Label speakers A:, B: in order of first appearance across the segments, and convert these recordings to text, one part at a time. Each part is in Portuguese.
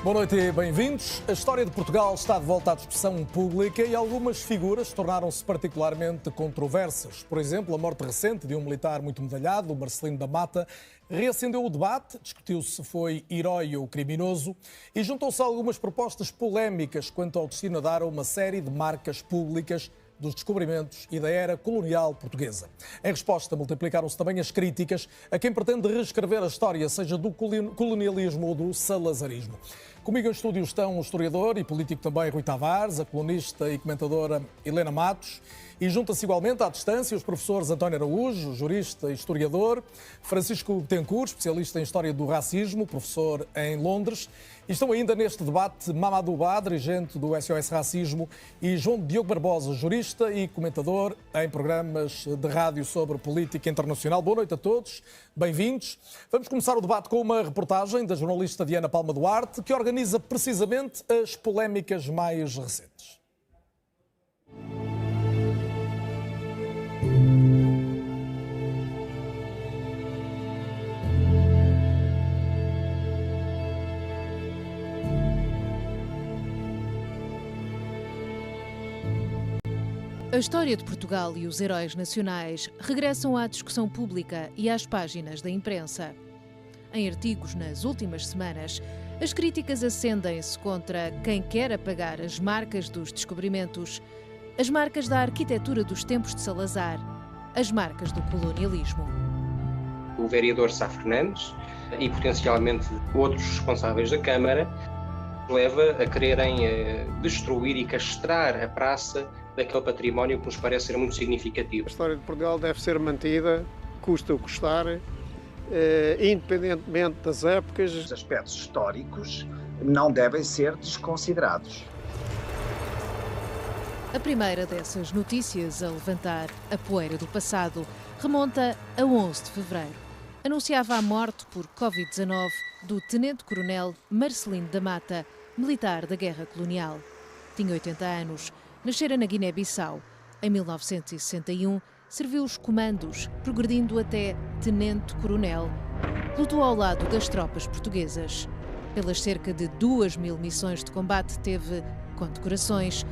A: Boa noite e bem-vindos. A história de Portugal está de volta à discussão pública e algumas figuras tornaram-se particularmente controversas. Por exemplo, a morte recente de um militar muito medalhado, o Marcelino da Mata, reacendeu o debate, discutiu-se se foi herói ou criminoso e juntou-se a algumas propostas polémicas quanto ao destino a dar a uma série de marcas públicas dos descobrimentos e da era colonial portuguesa. Em resposta, multiplicaram-se também as críticas a quem pretende reescrever a história, seja do colonialismo ou do salazarismo. Comigo em estúdio estão o historiador e político também Rui Tavares, a colunista e comentadora Helena Matos e junta-se igualmente à distância os professores António Araújo, jurista e historiador, Francisco Betancourt, especialista em História do Racismo, professor em Londres, e estão ainda neste debate Mamadou Ba, dirigente do SOS Racismo, e João Diogo Barbosa, jurista e comentador em programas de rádio sobre política internacional. Boa noite a todos, bem-vindos. Vamos começar o debate com uma reportagem da jornalista Diana Palma Duarte, que organiza precisamente as polémicas mais recentes.
B: A história de Portugal e os heróis nacionais regressam à discussão pública e às páginas da imprensa. Em artigos nas últimas semanas, as críticas acendem-se contra quem quer apagar as marcas dos descobrimentos, as marcas da arquitetura dos tempos de Salazar, as marcas do colonialismo.
C: O vereador Sá Fernandes e potencialmente outros responsáveis da Câmara leva a quererem destruir e castrar a praça daquele património que nos parece ser muito significativo.
D: A história de Portugal deve ser mantida, custa o que custar, independentemente das épocas.
E: Os aspectos históricos não devem ser desconsiderados.
B: A primeira dessas notícias a levantar a poeira do passado remonta a 11 de fevereiro. Anunciava a morte por Covid-19 do tenente-coronel Marcelino da Mata, militar da Guerra Colonial. Tinha 80 anos, nascera na Guiné-Bissau. Em 1961, serviu os comandos, progredindo até tenente-coronel. Lutou ao lado das tropas portuguesas. Pelas cerca de 2.000 missões de combate teve condecorações,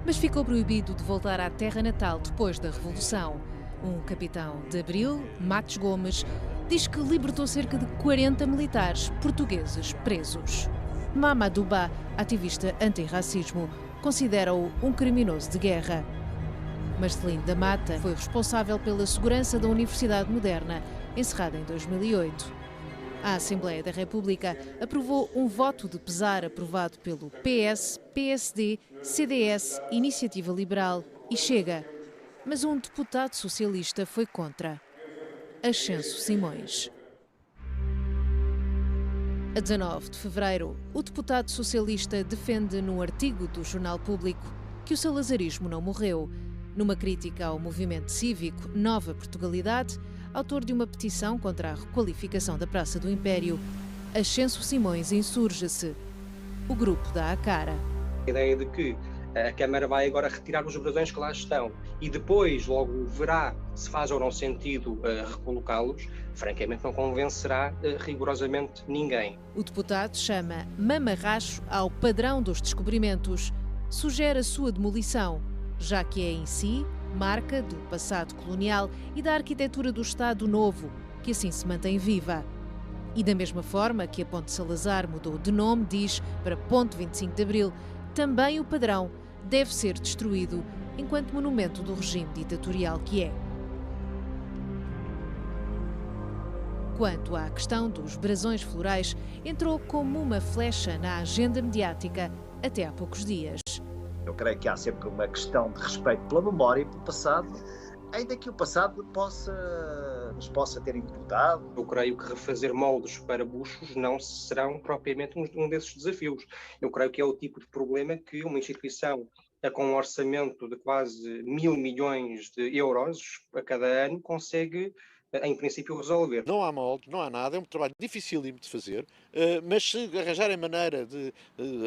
B: mas ficou proibido de voltar à terra natal depois da Revolução. Um capitão de Abril, Matos Gomes, diz que libertou cerca de 40 militares portugueses presos. Mamadou Ba, ativista antirracismo, considera-o um criminoso de guerra. Marcelino da Mata foi responsável pela segurança da Universidade Moderna, encerrada em 2008. A Assembleia da República aprovou um voto de pesar aprovado pelo PS, PSD, CDS, Iniciativa Liberal e Chega. Mas um deputado socialista foi contra. Ascenso Simões. A 19 de fevereiro, o deputado socialista defende num artigo do Jornal Público que o salazarismo não morreu. Numa crítica ao movimento cívico Nova Portugalidade, autor de uma petição contra a requalificação da Praça do Império, Ascenso Simões insurge-se. O grupo dá a cara.
C: A ideia de que a Câmara vai agora retirar os brasões que lá estão e depois logo verá se faz ou não sentido recolocá-los, francamente não convencerá rigorosamente ninguém.
B: O deputado chama mamarracho ao padrão dos descobrimentos, sugere a sua demolição, já que é em si marca do passado colonial e da arquitetura do Estado Novo, que assim se mantém viva. E da mesma forma que a Ponte Salazar mudou de nome, diz, para Ponte 25 de Abril, também o padrão deve ser destruído enquanto monumento do regime ditatorial que é. Quanto à questão dos brasões florais, entrou como uma flecha na agenda mediática até há poucos dias.
E: Eu creio que há sempre uma questão de respeito pela memória e pelo passado, ainda que o passado nos possa ter incomodado.
C: Eu creio que refazer moldes para buços não serão propriamente um desses desafios. Eu creio que é o tipo de problema que uma instituição com um orçamento de quase 1.000 milhões de euros a cada ano consegue, em princípio, resolver.
F: Não há molde, não há nada, é um trabalho dificílimo de fazer, mas se arranjarem maneira de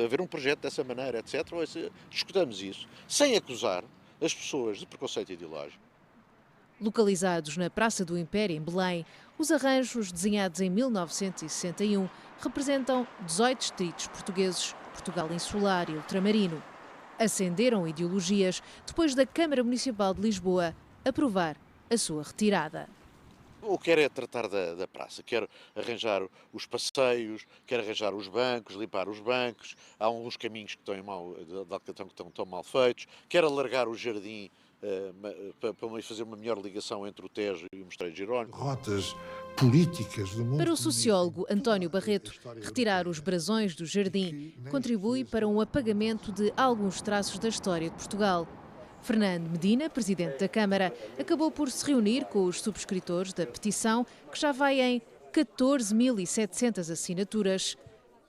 F: haver um projeto dessa maneira, etc., discutamos isso, sem acusar as pessoas de preconceito ideológico.
B: Localizados na Praça do Império, em Belém, os arranjos, desenhados em 1961, representam 18 distritos portugueses, Portugal insular e ultramarino. Acenderam ideologias depois da Câmara Municipal de Lisboa aprovar a sua retirada.
F: O que quer é tratar da praça, quer arranjar os passeios, quer arranjar os bancos, limpar os bancos, há alguns caminhos que estão mal feitos, quer alargar o jardim para fazer uma melhor ligação entre o Tejo e o Mosteiro de Jerónimo.
G: Rotas políticas do mundo.
B: Para o sociólogo António Barreto, retirar os brasões do jardim contribui para um apagamento de alguns traços da história de Portugal. Fernando Medina, presidente da Câmara, acabou por se reunir com os subscritores da petição, que já vai em 14.700 assinaturas.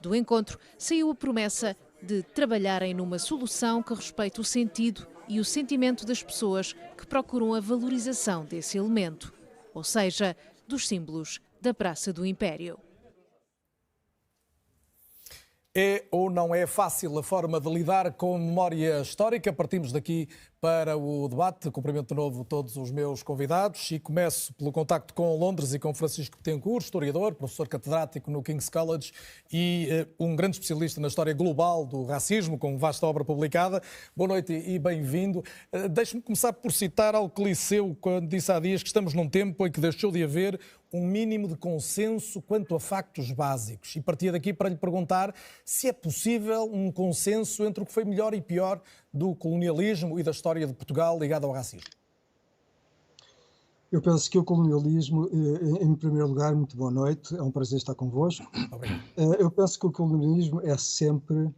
B: Do encontro saiu a promessa de trabalharem numa solução que respeite o sentido e o sentimento das pessoas que procuram a valorização desse elemento, ou seja, dos símbolos da Praça do Império.
A: É ou não é fácil a forma de lidar com memória histórica? Partimos daqui para o debate. Cumprimento de novo todos os meus convidados e começo pelo contacto com Londres e com Francisco Betancourt, historiador, professor catedrático no King's College e um grande especialista na história global do racismo, com vasta obra publicada. Boa noite e bem-vindo. Deixe-me começar por citar Alcliceu, quando disse há dias que estamos num tempo em que deixou de haver um mínimo de consenso quanto a factos básicos. E partia daqui para lhe perguntar se é possível um consenso entre o que foi melhor e pior do colonialismo e da história de Portugal ligada ao racismo.
H: Eu penso que o colonialismo, em primeiro lugar, muito boa noite, é um prazer estar convosco.
A: Obrigado.
H: Eu penso que o colonialismo é sempre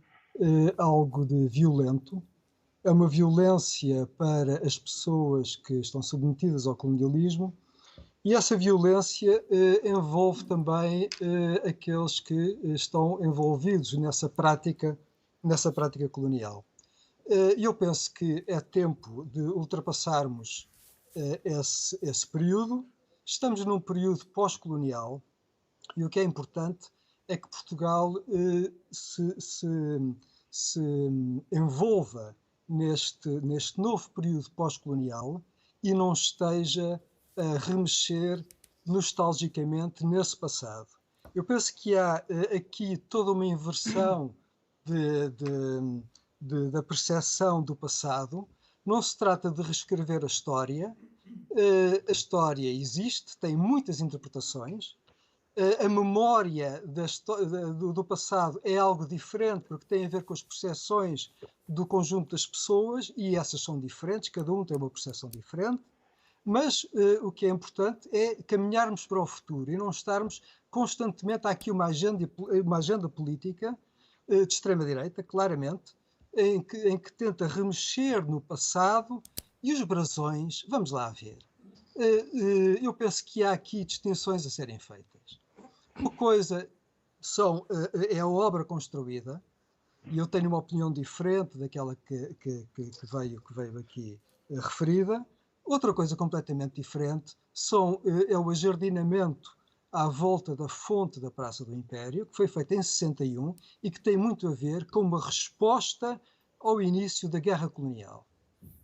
H: algo de violento, é uma violência para as pessoas que estão submetidas ao colonialismo. E essa violência envolve também aqueles que estão envolvidos nessa prática colonial. E eu penso que é tempo de ultrapassarmos esse período. Estamos num período pós-colonial e o que é importante é que Portugal se envolva neste novo período pós-colonial e não esteja a remexer nostalgicamente nesse passado. Eu penso que há aqui toda uma inversão da percepção do passado. Não se trata de reescrever a história. A história existe, tem muitas interpretações. A memória do passado é algo diferente, porque tem a ver com as percepções do conjunto das pessoas, e essas são diferentes, cada um tem uma percepção diferente. Mas o que é importante é caminharmos para o futuro e não estarmos constantemente... Há aqui uma agenda política de extrema-direita, claramente, em que tenta remexer no passado e os brasões, vamos lá ver. Eu penso que há aqui distinções a serem feitas. Uma coisa é a obra construída, e eu tenho uma opinião diferente daquela que veio aqui referida. Outra coisa completamente diferente é o ajardinamento à volta da fonte da Praça do Império, que foi feito em 61 e que tem muito a ver com uma resposta ao início da Guerra Colonial.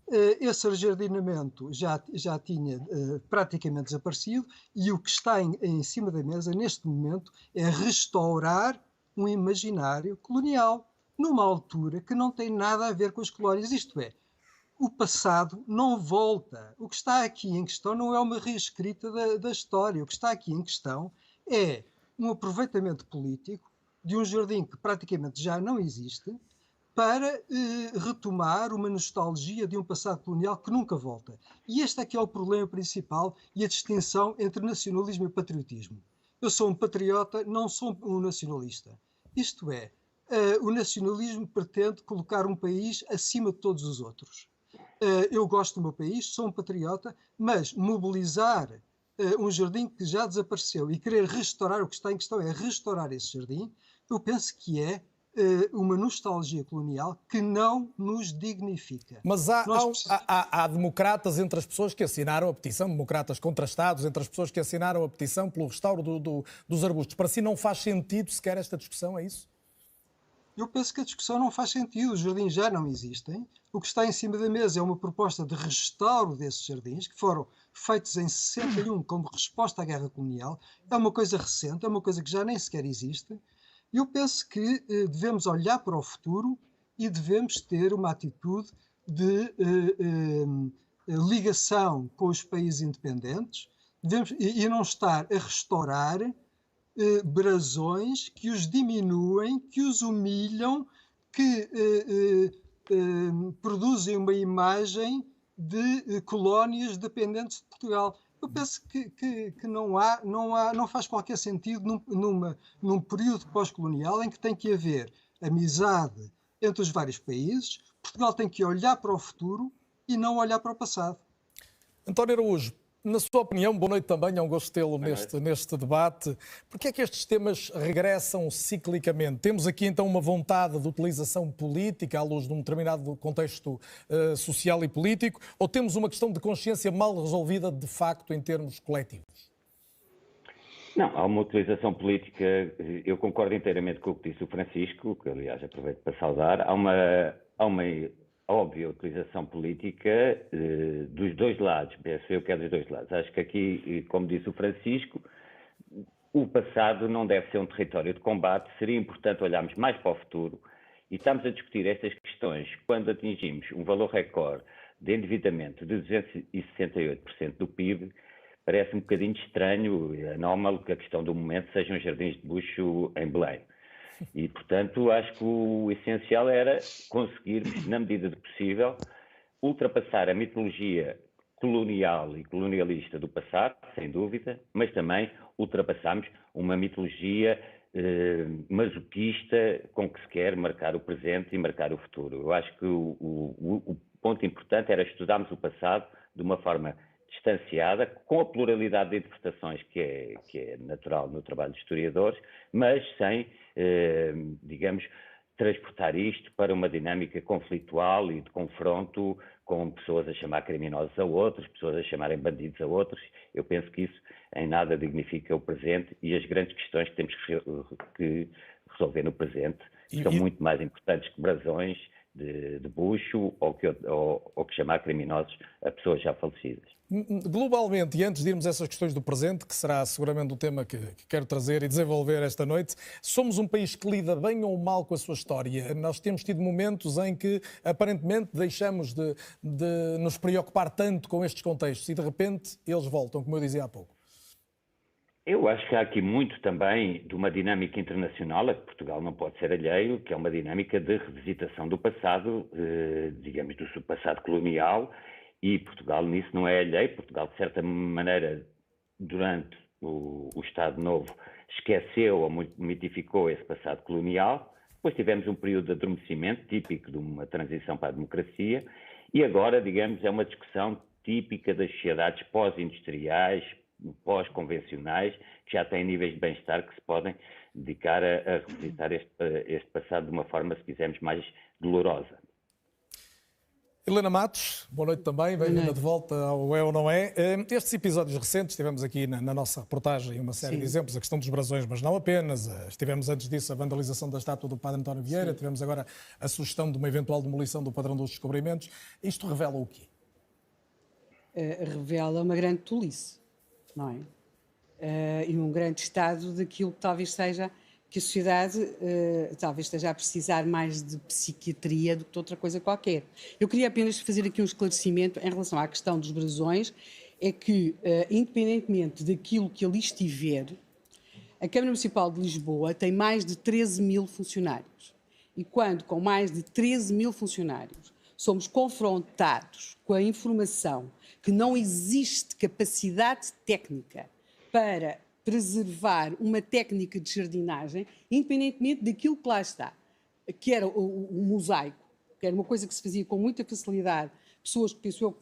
H: Esse ajardinamento já tinha praticamente desaparecido e o que está em cima da mesa neste momento é restaurar um imaginário colonial numa altura que não tem nada a ver com as colónias, isto é, o passado não volta. O que está aqui em questão não é uma reescrita da história. O que está aqui em questão é um aproveitamento político de um jardim que praticamente já não existe para retomar uma nostalgia de um passado colonial que nunca volta. E este é que é o problema principal e a distinção entre nacionalismo e patriotismo. Eu sou um patriota, não sou um nacionalista. Isto é, o nacionalismo pretende colocar um país acima de todos os outros. Eu gosto do meu país, sou um patriota, mas mobilizar um jardim que já desapareceu e querer restaurar, o que está em questão é restaurar esse jardim, eu penso que é uma nostalgia colonial que não nos dignifica.
A: Mas há democratas entre as pessoas que assinaram a petição, democratas contrastados entre as pessoas que assinaram a petição pelo restauro dos arbustos. Para si não faz sentido sequer esta discussão, é isso?
H: eu penso que a discussão não faz sentido. Os jardins já não existem. O que está em cima da mesa é uma proposta de restauro desses jardins, que foram feitos em 61 como resposta à guerra colonial. É uma coisa recente, é uma coisa que já nem sequer existe. Eu penso que devemos olhar para o futuro e devemos ter uma atitude de ligação com os países independentes e não estar a restaurar brasões que os diminuem, que os humilham, que produzem uma imagem de colónias dependentes de Portugal. Eu penso que não faz qualquer sentido num período pós-colonial em que tem que haver amizade entre os vários países. Portugal tem que olhar para o futuro e não olhar para o passado.
A: António Araújo, na sua opinião, boa noite também, é um gosto tê-lo neste debate. Por que é que estes temas regressam ciclicamente? Temos aqui então uma vontade de utilização política à luz de um determinado contexto social e político, ou temos uma questão de consciência mal resolvida de facto em termos coletivos?
I: Não, há uma utilização política, eu concordo inteiramente com o que disse o Francisco, que aliás aproveito para saudar, há uma óbvia utilização política dos dois lados, penso eu que é dos dois lados. Acho que aqui, como disse o Francisco, o passado não deve ser um território de combate, seria importante olharmos mais para o futuro e estamos a discutir estas questões quando atingimos um valor recorde de endividamento de 268% do PIB. Parece um bocadinho estranho e anómalo que a questão do momento sejam os jardins de Buxo em Belém. E, portanto, acho que o essencial era conseguir, na medida do possível, ultrapassar a mitologia colonial e colonialista do passado, sem dúvida, mas também ultrapassarmos uma mitologia masoquista com que se quer marcar o presente e marcar o futuro. Eu acho que o ponto importante era estudarmos o passado de uma forma distanciada, com a pluralidade de interpretações que é natural no trabalho de historiadores, mas sem, digamos, transportar isto para uma dinâmica conflitual e de confronto com pessoas a chamar criminosos a outros, pessoas a chamarem bandidos a outros. Eu penso que isso em nada dignifica o presente e as grandes questões que temos que resolver no presente são muito mais importantes que brasões de bucho ou que chamar criminosos a pessoas já falecidas.
A: Globalmente, e antes de irmos a essas questões do presente, que será seguramente o tema que quero trazer e desenvolver esta noite, somos um país que lida bem ou mal com a sua história. Nós temos tido momentos em que, aparentemente, deixamos de nos preocupar tanto com estes contextos e, de repente, eles voltam, como eu dizia há pouco.
I: Eu acho que há aqui muito também de uma dinâmica internacional, a que Portugal não pode ser alheio, que é uma dinâmica de revisitação do passado, digamos, do seu passado colonial, e Portugal nisso não é alheio. Portugal, de certa maneira, durante o Estado Novo, esqueceu ou mitificou esse passado colonial. Depois tivemos um período de adormecimento, típico de uma transição para a democracia, e agora, digamos, é uma discussão típica das sociedades pós-industriais, pós-convencionais, que já têm níveis de bem-estar que se podem dedicar a revisitar este passado de uma forma, se quisermos, mais dolorosa.
A: Helena Matos, boa noite também, bem-vinda de volta ao É ou Não É. Estes episódios recentes, tivemos aqui na nossa reportagem uma série de exemplos, a questão dos brasões, mas não apenas. Tivemos antes disso a vandalização da estátua do Padre António Vieira, tivemos agora a sugestão de uma eventual demolição do Padrão dos Descobrimentos. Isto revela o quê?
J: Revela uma grande tolice, não é? E um grande estado daquilo que talvez seja que a sociedade talvez esteja a precisar mais de psiquiatria do que de outra coisa qualquer. Eu queria apenas fazer aqui um esclarecimento em relação à questão dos brasões, é que, independentemente daquilo que ali estiver, a Câmara Municipal de Lisboa tem mais de 13 mil funcionários. E quando, com mais de 13 mil funcionários, somos confrontados com a informação que não existe capacidade técnica para preservar uma técnica de jardinagem, independentemente daquilo que lá está, que era o mosaico, que era uma coisa que se fazia com muita facilidade. Pessoas que, penso eu,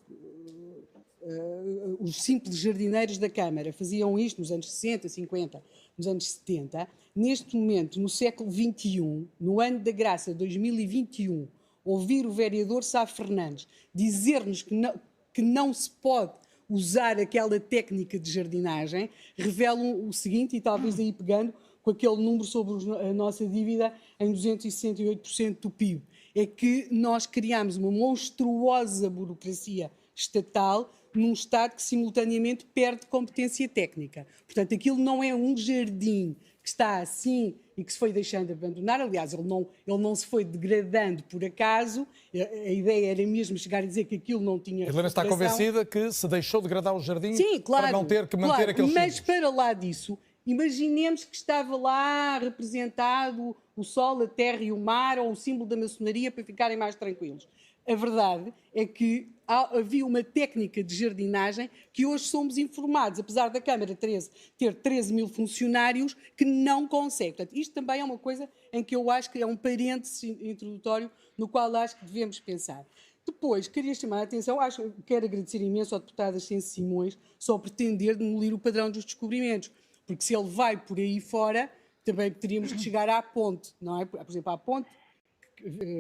J: os simples jardineiros da Câmara faziam isto nos anos 60, 50, nos anos 70. Neste momento, no século XXI, no ano da graça 2021, ouvir o vereador Sá Fernandes dizer-nos que não se pode usar aquela técnica de jardinagem, revelam o seguinte, e talvez aí pegando, com aquele número sobre a nossa dívida em 268% do PIB. É que nós criámos uma monstruosa burocracia estatal num Estado que simultaneamente perde competência técnica. Portanto, aquilo não é um jardim que está assim e que se foi deixando de abandonar. Aliás, ele não se foi degradando por acaso. A ideia era mesmo chegar a dizer que aquilo não tinha...
A: Helena está convencida que se deixou degradar o jardim. Sim, claro, para não ter que manter aqueles
J: mas
A: símbolos.
J: Para lá disso, imaginemos que estava lá representado o sol, a terra e o mar, ou o símbolo da maçonaria, para ficarem mais tranquilos. A verdade é que havia uma técnica de jardinagem que hoje somos informados, apesar da Câmara 13 ter 13 mil funcionários, que não consegue. Portanto, isto também é uma coisa em que eu acho que é um parênteses introdutório no qual acho que devemos pensar. Depois, queria chamar a atenção, quero agradecer imenso ao deputado Ascenso Simões só pretender demolir o padrão dos descobrimentos, porque se ele vai por aí fora, também teríamos que chegar à ponte, não é? Por exemplo, à ponte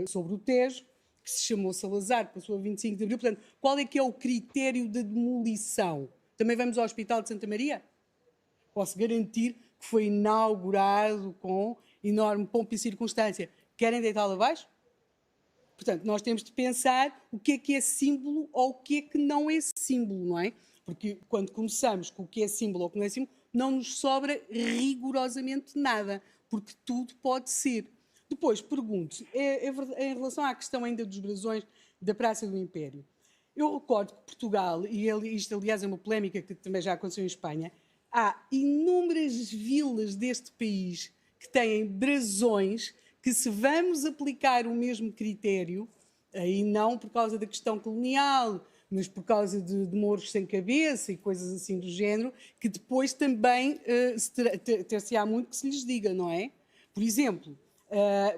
J: sobre o Tejo, que se chamou Salazar, passou a 25 de Abril. Portanto, qual é que é o critério da demolição? Também vamos ao Hospital de Santa Maria? Posso garantir que foi inaugurado com enorme pompa e circunstância. Querem deitá-lo abaixo? Portanto, nós temos de pensar o que é símbolo ou o que é que não é símbolo, não é? Porque quando começamos com o que é símbolo ou o que não é símbolo, não nos sobra rigorosamente nada, porque tudo pode ser. Depois, pergunto, em relação à questão ainda dos brasões da Praça do Império. Eu recordo que Portugal, e isto aliás é uma polémica que também já aconteceu em Espanha, há inúmeras vilas deste país que têm brasões que, se vamos aplicar o mesmo critério, aí não por causa da questão colonial, mas por causa de mouros sem cabeça e coisas assim do género, que depois também ter-se-á muito que se lhes diga, não é? Por exemplo,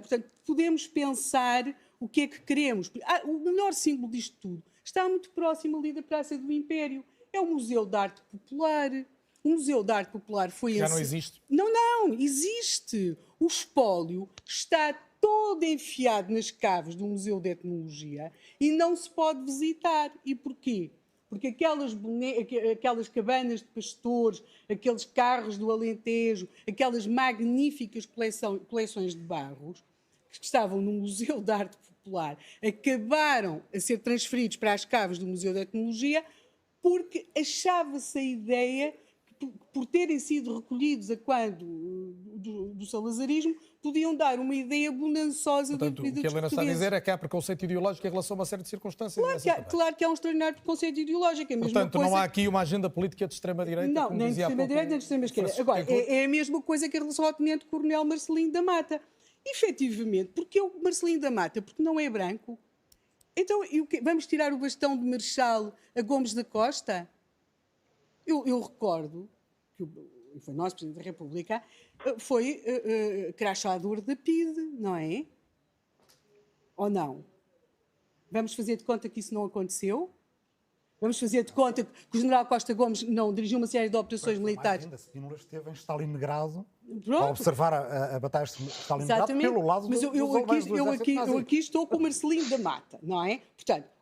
J: portanto, podemos pensar o que é que queremos. O melhor símbolo disto tudo está muito próximo ali da Praça do Império. É o Museu de Arte Popular. O Museu de Arte Popular foi
A: Já não existe?
J: Não, existe. O espólio está todo enfiado nas caves do Museu de Etnologia e não se pode visitar. E porquê? Porque aquelas cabanas de pastores, aqueles carros do Alentejo, aquelas magníficas coleções de barros que estavam no Museu de Arte Popular, acabaram a ser transferidos para as caves do Museu de Etnologia porque achava-se a ideia que, por terem sido recolhidos a quando do salazarismo, podiam dar uma ideia bonançosa da vida dos portugueses.
A: O que a Helena está a dizer é que há preconceito ideológico em relação a uma série de circunstâncias.
J: Claro que há um extraordinário preconceito ideológico.
A: Portanto, não há aqui uma agenda política de extrema-direita?
J: Não, nem de extrema-direita, nem de extrema-esquerda. Agora, é a mesma coisa que em relação ao Tenente-Coronel Marcelino da Mata. Efetivamente, porque é o Marcelino da Mata? Porque não é branco? Então, vamos tirar o bastão de Marechal a Gomes da Costa? Eu recordo que foi nosso Presidente da República, foi crachador da PIDE, não é? Ou não? Vamos fazer de conta que isso não aconteceu? Vamos fazer de conta que o General Costa Gomes não dirigiu uma série de operações militares?
K: Ainda, Simula esteve em Stalingrado a observar a batalha de Stalingrado. Exatamente. Pelo lado
J: mas eu aqui estou com o Marcelino da Mata, não é? Portanto,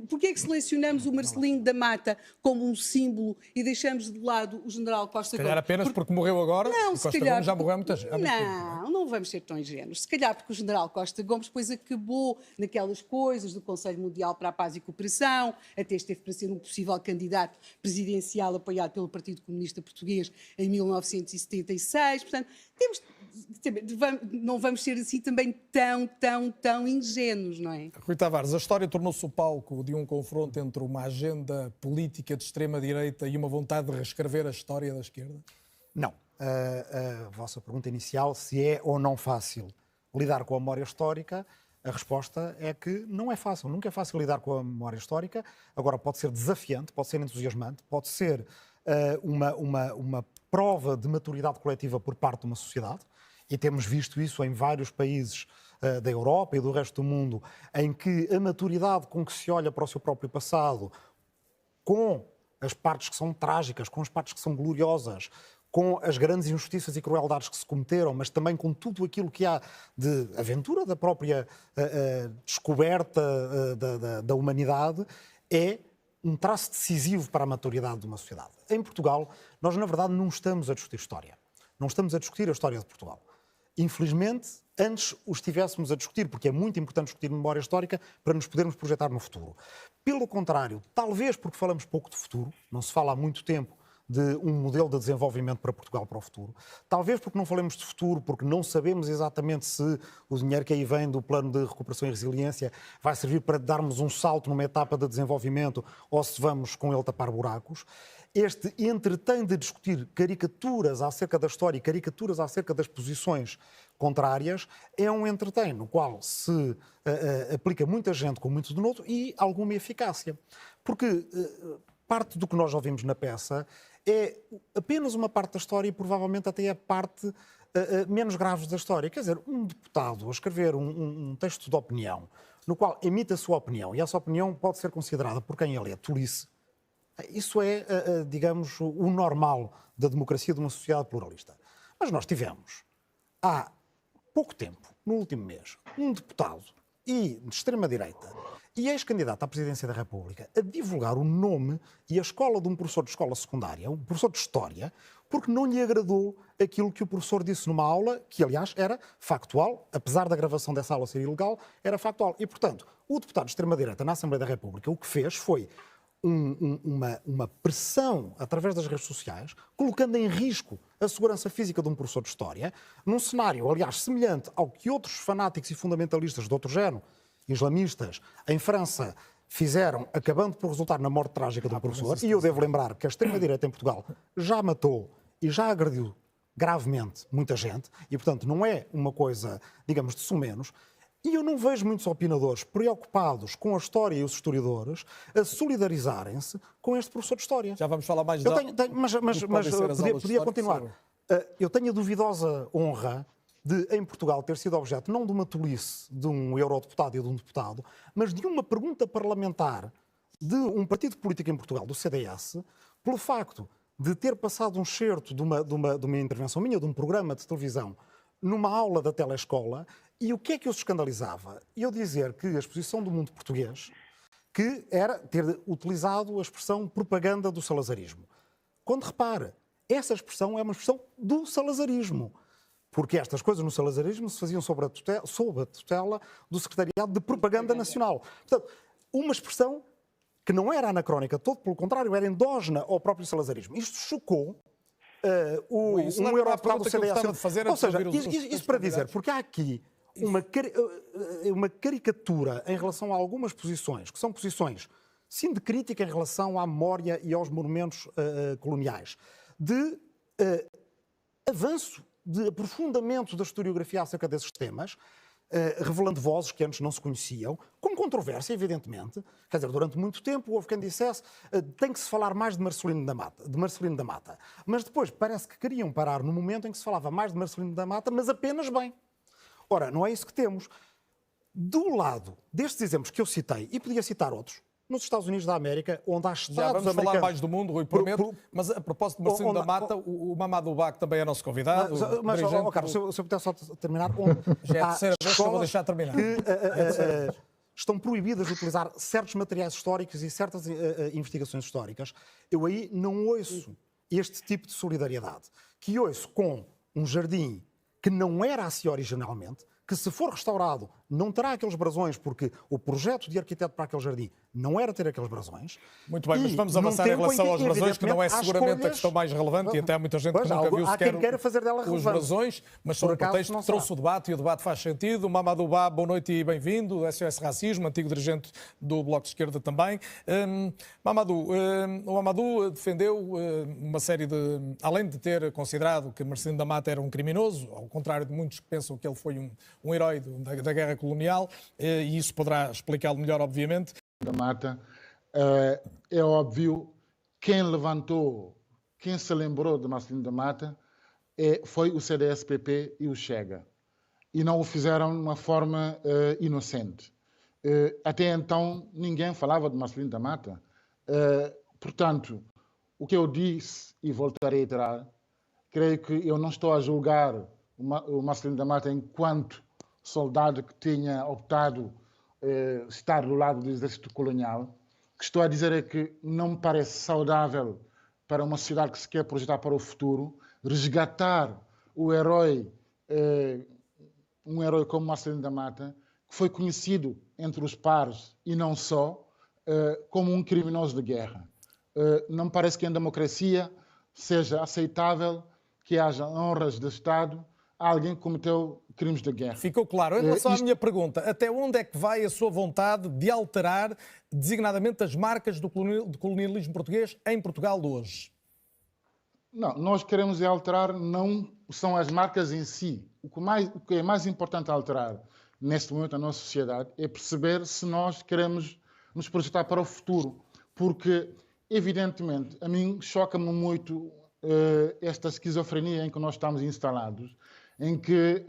J: porquê é que selecionamos o Marcelino da Mata como um símbolo e deixamos de lado o General Costa Gomes?
A: Se calhar apenas porque morreu agora,
J: não,
A: e Costa Gomes já morreu há muita gente.
J: Não vamos ser tão ingênuos. Se calhar porque o General Costa Gomes depois acabou naquelas coisas do Conselho Mundial para a Paz e Cooperação, até esteve para ser um possível candidato presidencial apoiado pelo Partido Comunista Português em 1976. Portanto, não vamos ser assim também tão ingênuos, não é?
A: Rui Tavares, a história tornou-se o palco de um confronto entre uma agenda política de extrema-direita e uma vontade de reescrever a história da esquerda?
K: Não. A vossa pergunta inicial, se é ou não fácil lidar com a memória histórica, a resposta é que não é fácil. Nunca é fácil lidar com a memória histórica. Agora, pode ser desafiante, pode ser entusiasmante, pode ser uma prova de maturidade coletiva por parte de uma sociedade, e temos visto isso em vários países da Europa e do resto do mundo, em que a maturidade com que se olha para o seu próprio passado, com as partes que são trágicas, com as partes que são gloriosas, com as grandes injustiças e crueldades que se cometeram, mas também com tudo aquilo que há de aventura da própria descoberta da humanidade, é um traço decisivo para a maturidade de uma sociedade. Em Portugal, nós, na verdade, não estamos a discutir história. Não estamos a discutir a história de Portugal. Infelizmente, antes o estivéssemos a discutir, porque é muito importante discutir memória histórica para nos podermos projetar no futuro. Pelo contrário, talvez porque falamos pouco de futuro, não se fala há muito tempo de um modelo de desenvolvimento para Portugal para o futuro. Talvez porque não falemos de futuro, porque não sabemos exatamente se o dinheiro que aí vem do plano de recuperação e resiliência vai servir para darmos um salto numa etapa de desenvolvimento ou se vamos com ele tapar buracos. Este entretém de discutir caricaturas acerca da história e caricaturas acerca das posições contrárias é um entretém no qual se aplica muita gente com muito denoto e alguma eficácia. Porque parte do que nós ouvimos na peça é apenas uma parte da história e provavelmente até é a parte menos grave da história. Quer dizer, um deputado a escrever um texto de opinião no qual emite a sua opinião e essa opinião pode ser considerada por quem a lê tolice. Isso é, digamos, o normal da democracia de uma sociedade pluralista. Mas nós tivemos, há pouco tempo, no último mês, um deputado e de extrema-direita e ex-candidato à presidência da República a divulgar o nome e a escola de um professor de escola secundária, um professor de História, porque não lhe agradou aquilo que o professor disse numa aula, que aliás era factual, apesar da gravação dessa aula ser ilegal, era factual. E, portanto, o deputado de extrema-direita na Assembleia da República o que fez foi uma pressão através das redes sociais, colocando em risco a segurança física de um professor de História, num cenário, aliás, semelhante ao que outros fanáticos e fundamentalistas de outro género, islamistas, em França, fizeram, acabando por resultar na morte trágica de um professor. E eu devo lembrar que a extrema-direita em Portugal já matou e já agrediu gravemente muita gente, e, portanto, não é uma coisa, digamos, de sumenos. E eu não vejo muitos opinadores preocupados com a história e os historiadores a solidarizarem-se com este professor de História.
A: Já vamos falar mais
K: mas podia continuar. Eu tenho a duvidosa honra de, em Portugal, ter sido objeto não de uma tolice de um eurodeputado e de um deputado, mas de uma pergunta parlamentar de um partido político em Portugal, do CDS, pelo facto de ter passado um excerto de uma intervenção minha, de um programa de televisão, numa aula da telescola. E o que é que os escandalizava? Eu dizer que a exposição do mundo português, que era ter utilizado a expressão propaganda do salazarismo. Quando repara, essa expressão é uma expressão do salazarismo. Porque estas coisas no salazarismo se faziam sob a tutela do Secretariado de Propaganda Nacional. Portanto, uma expressão que não era anacrónica, todo pelo contrário, era endógena ao próprio salazarismo. Isto chocou um eurodeputado do CDS. Ou seja, isso para dizer, porque há aqui uma caricatura em relação a algumas posições, que são posições, sim, de crítica em relação à memória e aos monumentos coloniais, de avanço, de aprofundamento da historiografia acerca desses temas, revelando vozes que antes não se conheciam, com controvérsia, evidentemente. Quer dizer, durante muito tempo houve quem dissesse tem que se falar mais de Marcelino da Mata. Mas depois parece que queriam parar no momento em que se falava mais de Marcelino da Mata, mas apenas bem. Ora, não é isso que temos. Do lado destes exemplos que eu citei, e podia citar outros, nos Estados Unidos da América, onde há Estados americanos...
A: Já vamos falar mais do mundo, Rui, prometo. Mas a propósito de Marcelino da Mata, o Mamadou Ba, que também é nosso convidado...
K: Mas, Carlos, se eu puder só terminar...
A: Já é a terceira vez que eu vou deixar terminar.
K: Que estão proibidas de utilizar certos materiais históricos e certas investigações históricas. Eu aí não ouço este tipo de solidariedade. Que ouço com um jardim que não era assim originalmente, que se for restaurado não terá aqueles brasões, porque o projeto de arquiteto para aquele jardim não era ter aqueles brasões.
A: Muito bem, mas vamos avançar em relação aos brasões, que não é seguramente a questão mais relevante, e até há muita gente que nunca viu sequer os brasões, mas sobre o pretexto que trouxe o debate, e o debate faz sentido. Mamadou Ba, boa noite e bem-vindo, do SOS Racismo, antigo dirigente do Bloco de Esquerda também. Mamadou, o Mamadou defendeu uma série de... Além de ter considerado que Marcelino da Mata era um criminoso, ao contrário de muitos que pensam que ele foi um herói da guerra colonial, e isso poderá explicá-lo melhor, obviamente.
L: Da Mata, é óbvio, quem levantou, quem se lembrou de Marcelino da Mata foi o CDS-PP e o Chega. E não o fizeram de uma forma inocente. Até então, ninguém falava de Marcelino da Mata. Portanto, o que eu disse, e voltarei a reiterar, creio que eu não estou a julgar o Marcelino da Mata enquanto soldado que tinha optado estar do lado do exército colonial. O que estou a dizer é que não me parece saudável para uma sociedade que se quer projetar para o futuro resgatar o herói, um herói como Marcelino da Mata, que foi conhecido entre os pares e não só, como um criminoso de guerra. Não me parece que em democracia seja aceitável que haja honras de Estado a alguém que cometeu crimes de guerra.
A: Ficou claro. Em relação à minha pergunta, até onde é que vai a sua vontade de alterar designadamente as marcas do colonialismo português em Portugal de hoje?
L: Não, nós queremos alterar, não são as marcas em si. O que é mais importante alterar neste momento na nossa sociedade é perceber se nós queremos nos projetar para o futuro. Porque, evidentemente, a mim choca-me muito esta esquizofrenia em que nós estamos instalados, em que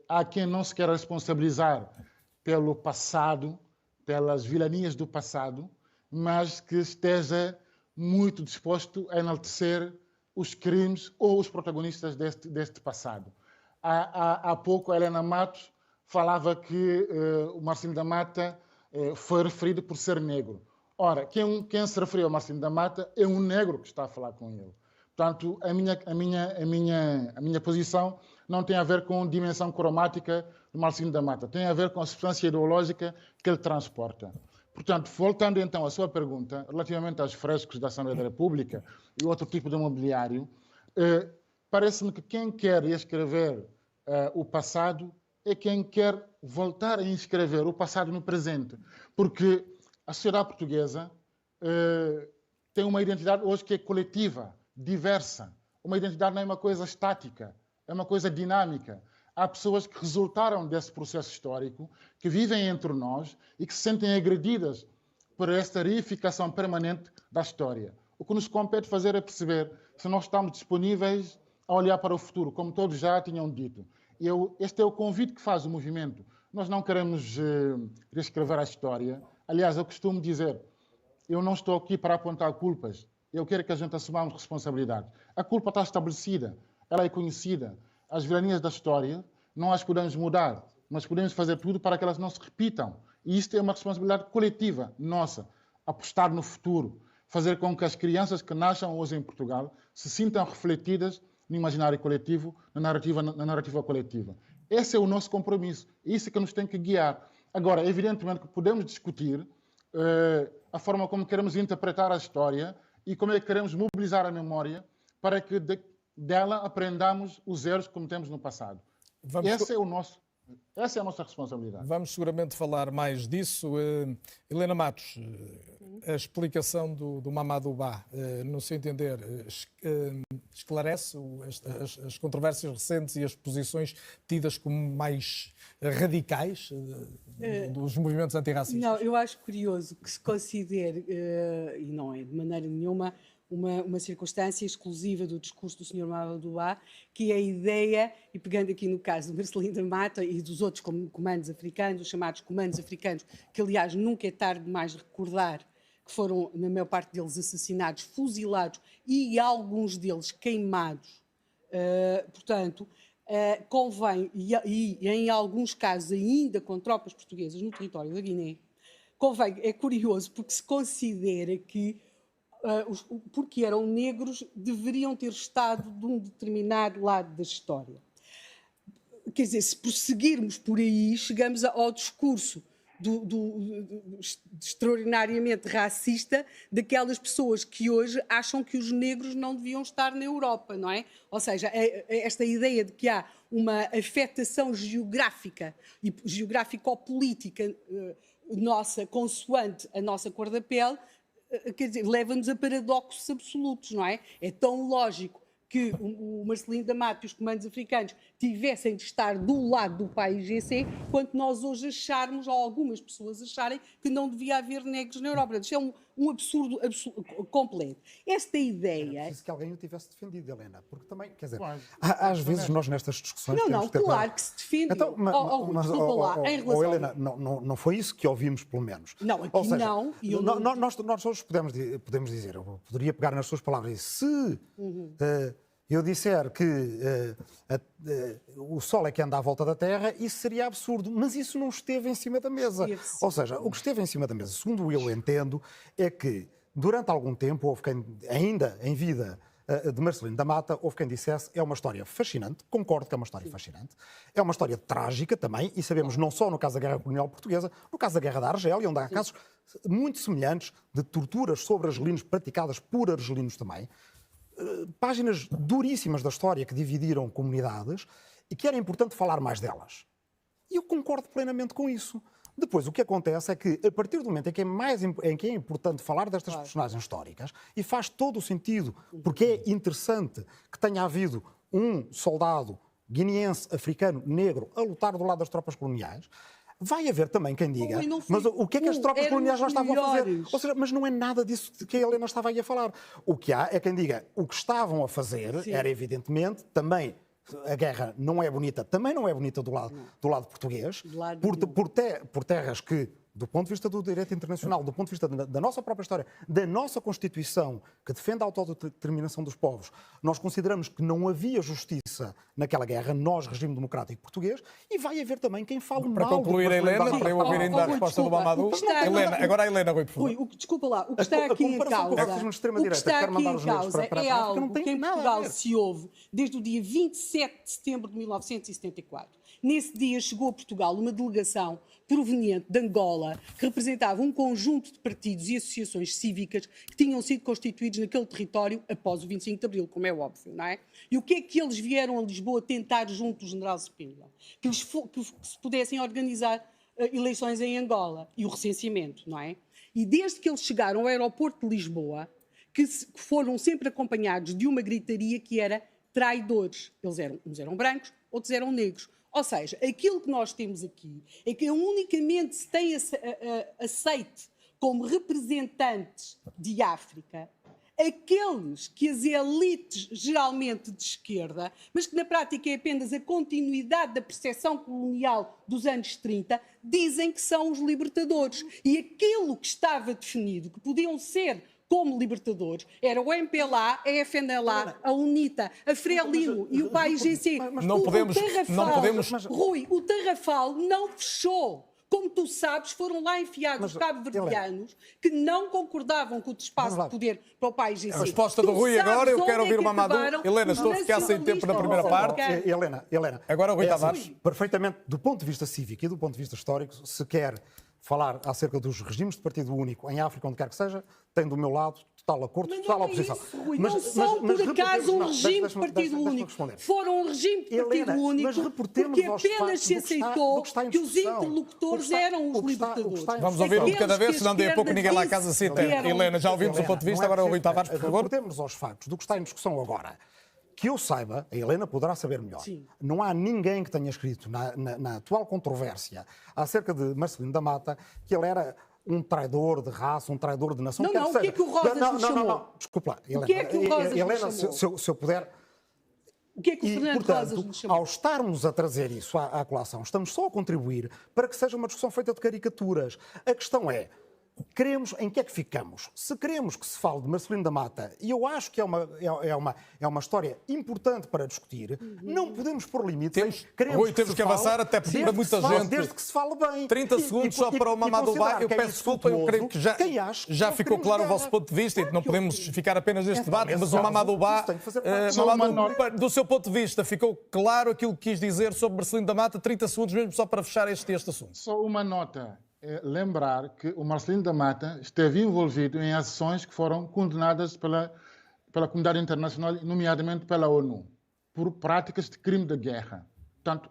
L: há quem não se quer responsabilizar pelo passado, pelas vilanias do passado, mas que esteja muito disposto a enaltecer os crimes ou os protagonistas deste passado. Há pouco a Helena Matos falava que o Marcelino da Mata foi referido por ser negro. Ora, quem se referiu ao Marcelino da Mata é um negro que está a falar com ele. Portanto, a minha posição não tem a ver com dimensão cromática do Marcelino da Mata, tem a ver com a substância ideológica que ele transporta. Portanto, voltando então à sua pergunta, relativamente aos frescos da Assembleia da República e outro tipo de mobiliário, parece-me que quem quer escrever o passado é quem quer voltar a inscrever o passado no presente, porque a sociedade portuguesa tem uma identidade hoje que é coletiva, diversa. Uma identidade não é uma coisa estática, é uma coisa dinâmica. Há pessoas que resultaram desse processo histórico, que vivem entre nós e que se sentem agredidas por esta reificação permanente da história. O que nos compete fazer é perceber se nós estamos disponíveis a olhar para o futuro, como todos já tinham dito. Este é o convite que faz o movimento. Nós não queremos reescrever a história. Aliás, eu costumo dizer, eu não estou aqui para apontar culpas. Eu quero que a gente assumamos responsabilidade. A culpa está estabelecida, ela é conhecida. As vilanias da história não as podemos mudar, mas podemos fazer tudo para que elas não se repitam. E isto é uma responsabilidade coletiva nossa. Apostar no futuro, fazer com que as crianças que nasçam hoje em Portugal se sintam refletidas no imaginário coletivo, na narrativa coletiva. Esse é o nosso compromisso. É isso que nos tem que guiar. Agora, evidentemente que podemos discutir a forma como queremos interpretar a história e como é que queremos mobilizar a memória para que dela aprendamos os erros que cometemos no passado. Essa é a nossa responsabilidade.
A: Vamos seguramente falar mais disso. Helena Matos, a explicação do Mamadou Ba, no seu entender, esclarece as controvérsias recentes e as posições tidas como mais radicais dos movimentos antirracistas?
J: Não, eu acho curioso que se considere, e não é de maneira nenhuma, uma circunstância exclusiva do discurso do Sr. Mamadou Ba, que é a ideia, e pegando aqui no caso do Marcelino da Mata e dos outros comandos africanos, os chamados comandos africanos, que aliás nunca é tarde demais recordar que foram, na maior parte deles, assassinados, fuzilados e alguns deles queimados. Portanto, convém, e em alguns casos ainda com tropas portuguesas no território da Guiné, é curioso porque se considera que porque eram negros, deveriam ter estado de um determinado lado da história. Quer dizer, se prosseguirmos por aí, chegamos ao discurso extraordinariamente racista daquelas pessoas que hoje acham que os negros não deviam estar na Europa, não é? Ou seja, esta ideia de que há uma afetação geográfica e geográfico-política nossa, consoante a nossa cor da pele, quer dizer, leva-nos a paradoxos absolutos, não é? É tão lógico que o Marcelino da Mata e os comandos africanos tivessem de estar do lado do PAIGC, quanto nós hoje acharmos, ou algumas pessoas acharem, que não devia haver negros na Europa. Isto é um absurdo completo. Esta ideia...
K: É preciso que alguém o tivesse defendido, Helena, porque também, quer dizer, às vezes nós nestas discussões...
J: Não, claro que se defende.
K: Então, Helena, não foi isso que ouvimos, pelo menos.
J: Não, aqui seja, não.
K: Nós hoje podemos dizer, eu poderia pegar nas suas palavras e se... eu disser que o Sol é que anda à volta da Terra, isso seria absurdo, mas isso não esteve em cima da mesa. Ou seja, o que esteve em cima da mesa, segundo eu entendo, é que durante algum tempo houve quem, ainda em vida de Marcelino da Mata, houve quem dissesse é uma história fascinante, concordo que é uma história fascinante, é uma história trágica também, e sabemos não só no caso da Guerra Colonial Portuguesa, no caso da Guerra da Argélia, onde há casos muito semelhantes de torturas sobre argelinos praticadas por argelinos também, páginas duríssimas da história que dividiram comunidades e que era importante falar mais delas. E eu concordo plenamente com isso. Depois, o que acontece é que, a partir do momento em que é importante falar destas personagens históricas, e faz todo o sentido, porque é interessante que tenha havido um soldado guineense, africano, negro, a lutar do lado das tropas coloniais, vai haver também quem diga, mas o que é que as tropas coloniais lá estavam a fazer? Ou seja, mas não é nada disso que a Helena estava aí a falar. O que há é quem diga, o que estavam a fazer era, evidentemente, também... A guerra não é bonita, também não é bonita do lado português, por terras que, do ponto de vista do direito internacional, do ponto de vista da nossa própria história, da nossa Constituição, que defende a autodeterminação dos povos, nós consideramos que não havia justiça naquela guerra, nós, regime democrático português, e vai haver também quem fale
A: para
K: mal...
A: Para concluir, Helena, para eu ouvir ainda a resposta do Mamadou. Agora a Helena, Rui, por favor.
J: Rui, desculpa lá, o que está aqui em causa, é algo que em Portugal se ouve desde o dia 27 de setembro de 1974. Nesse dia chegou a Portugal uma delegação proveniente de Angola, que representava um conjunto de partidos e associações cívicas que tinham sido constituídos naquele território após o 25 de Abril, como é óbvio, não é? E o que é que eles vieram a Lisboa tentar junto do general Spínola? Que se pudessem organizar eleições em Angola e o recenseamento, não é? E desde que eles chegaram ao aeroporto de Lisboa, que foram sempre acompanhados de uma gritaria que era traidores. Uns eram brancos, outros eram negros. Ou seja, aquilo que nós temos aqui é que unicamente se tem aceite como representantes de África aqueles que as elites, geralmente de esquerda, mas que na prática é apenas a continuidade da percepção colonial dos anos 30, dizem que são os libertadores. E aquilo que estava definido, que podiam ser como libertadores, era o MPLA, a FNLA, a UNITA, a Frelimo e o PAIGC.
A: Não podemos...
J: Rui, o Tarrafal não fechou. Como tu sabes, foram lá enfiados os cabo-verdianos que não concordavam com o espaço de poder para o PAIGC.
A: A resposta do Rui agora, eu quero ouvir o Mamadou. Helena, estou a ficar sem tempo na primeira parte.
K: Helena,
A: agora o Rui Tavares.
K: Perfeitamente, do ponto de vista cívico e do ponto de vista histórico, se quer falar acerca dos regimes de partido único em África, onde quer que seja, tem do meu lado total acordo, total oposição.
J: Isso, Rui, não são por acaso um regime de partido único. Foram um regime de partido único porque apenas se aceitou que os interlocutores eram os libertadores.
A: Vamos ouvir um de cada vez, senão daqui a pouco ninguém lá a casa se entende. Helena, já ouvimos o ponto de vista, agora o Rui Tavares, por favor.
K: Reportemos aos factos do que está em discussão agora. Que eu saiba, a Helena poderá saber melhor, não há ninguém que tenha escrito na atual controvérsia acerca de Marcelino da Mata que ele era um traidor de raça, um traidor de nação.
J: Não, o que é que o Rosas nos chamou?
K: Não, desculpa lá, Helena.
J: O que é que o Rosas nos chamou?
K: Se eu puder...
J: O que é que o Fernando Rosas nos chamou?
K: Ao estarmos a trazer isso à colação, estamos só a contribuir para que seja uma discussão feita de caricaturas. A questão é, queremos, em que é que ficamos? Se queremos que se fale de Marcelino da Mata, e eu acho que é uma história importante para discutir, não podemos pôr limites.
A: Temos que avançar, até porque para muita gente...
K: Desde que se fale bem.
A: 30 segundos só para o Mamadou. Eu peço desculpa, eu creio que já ficou claro o vosso ponto de vista e não podemos ficar apenas neste debate, mas o Mamadou, do seu ponto de vista, ficou claro aquilo que quis dizer sobre Marcelino da Mata? 30 segundos mesmo só para fechar este assunto.
L: Só uma nota. É lembrar que o Marcelino da Mata esteve envolvido em ações que foram condenadas pela comunidade internacional, nomeadamente pela ONU, por práticas de crime de guerra. Portanto,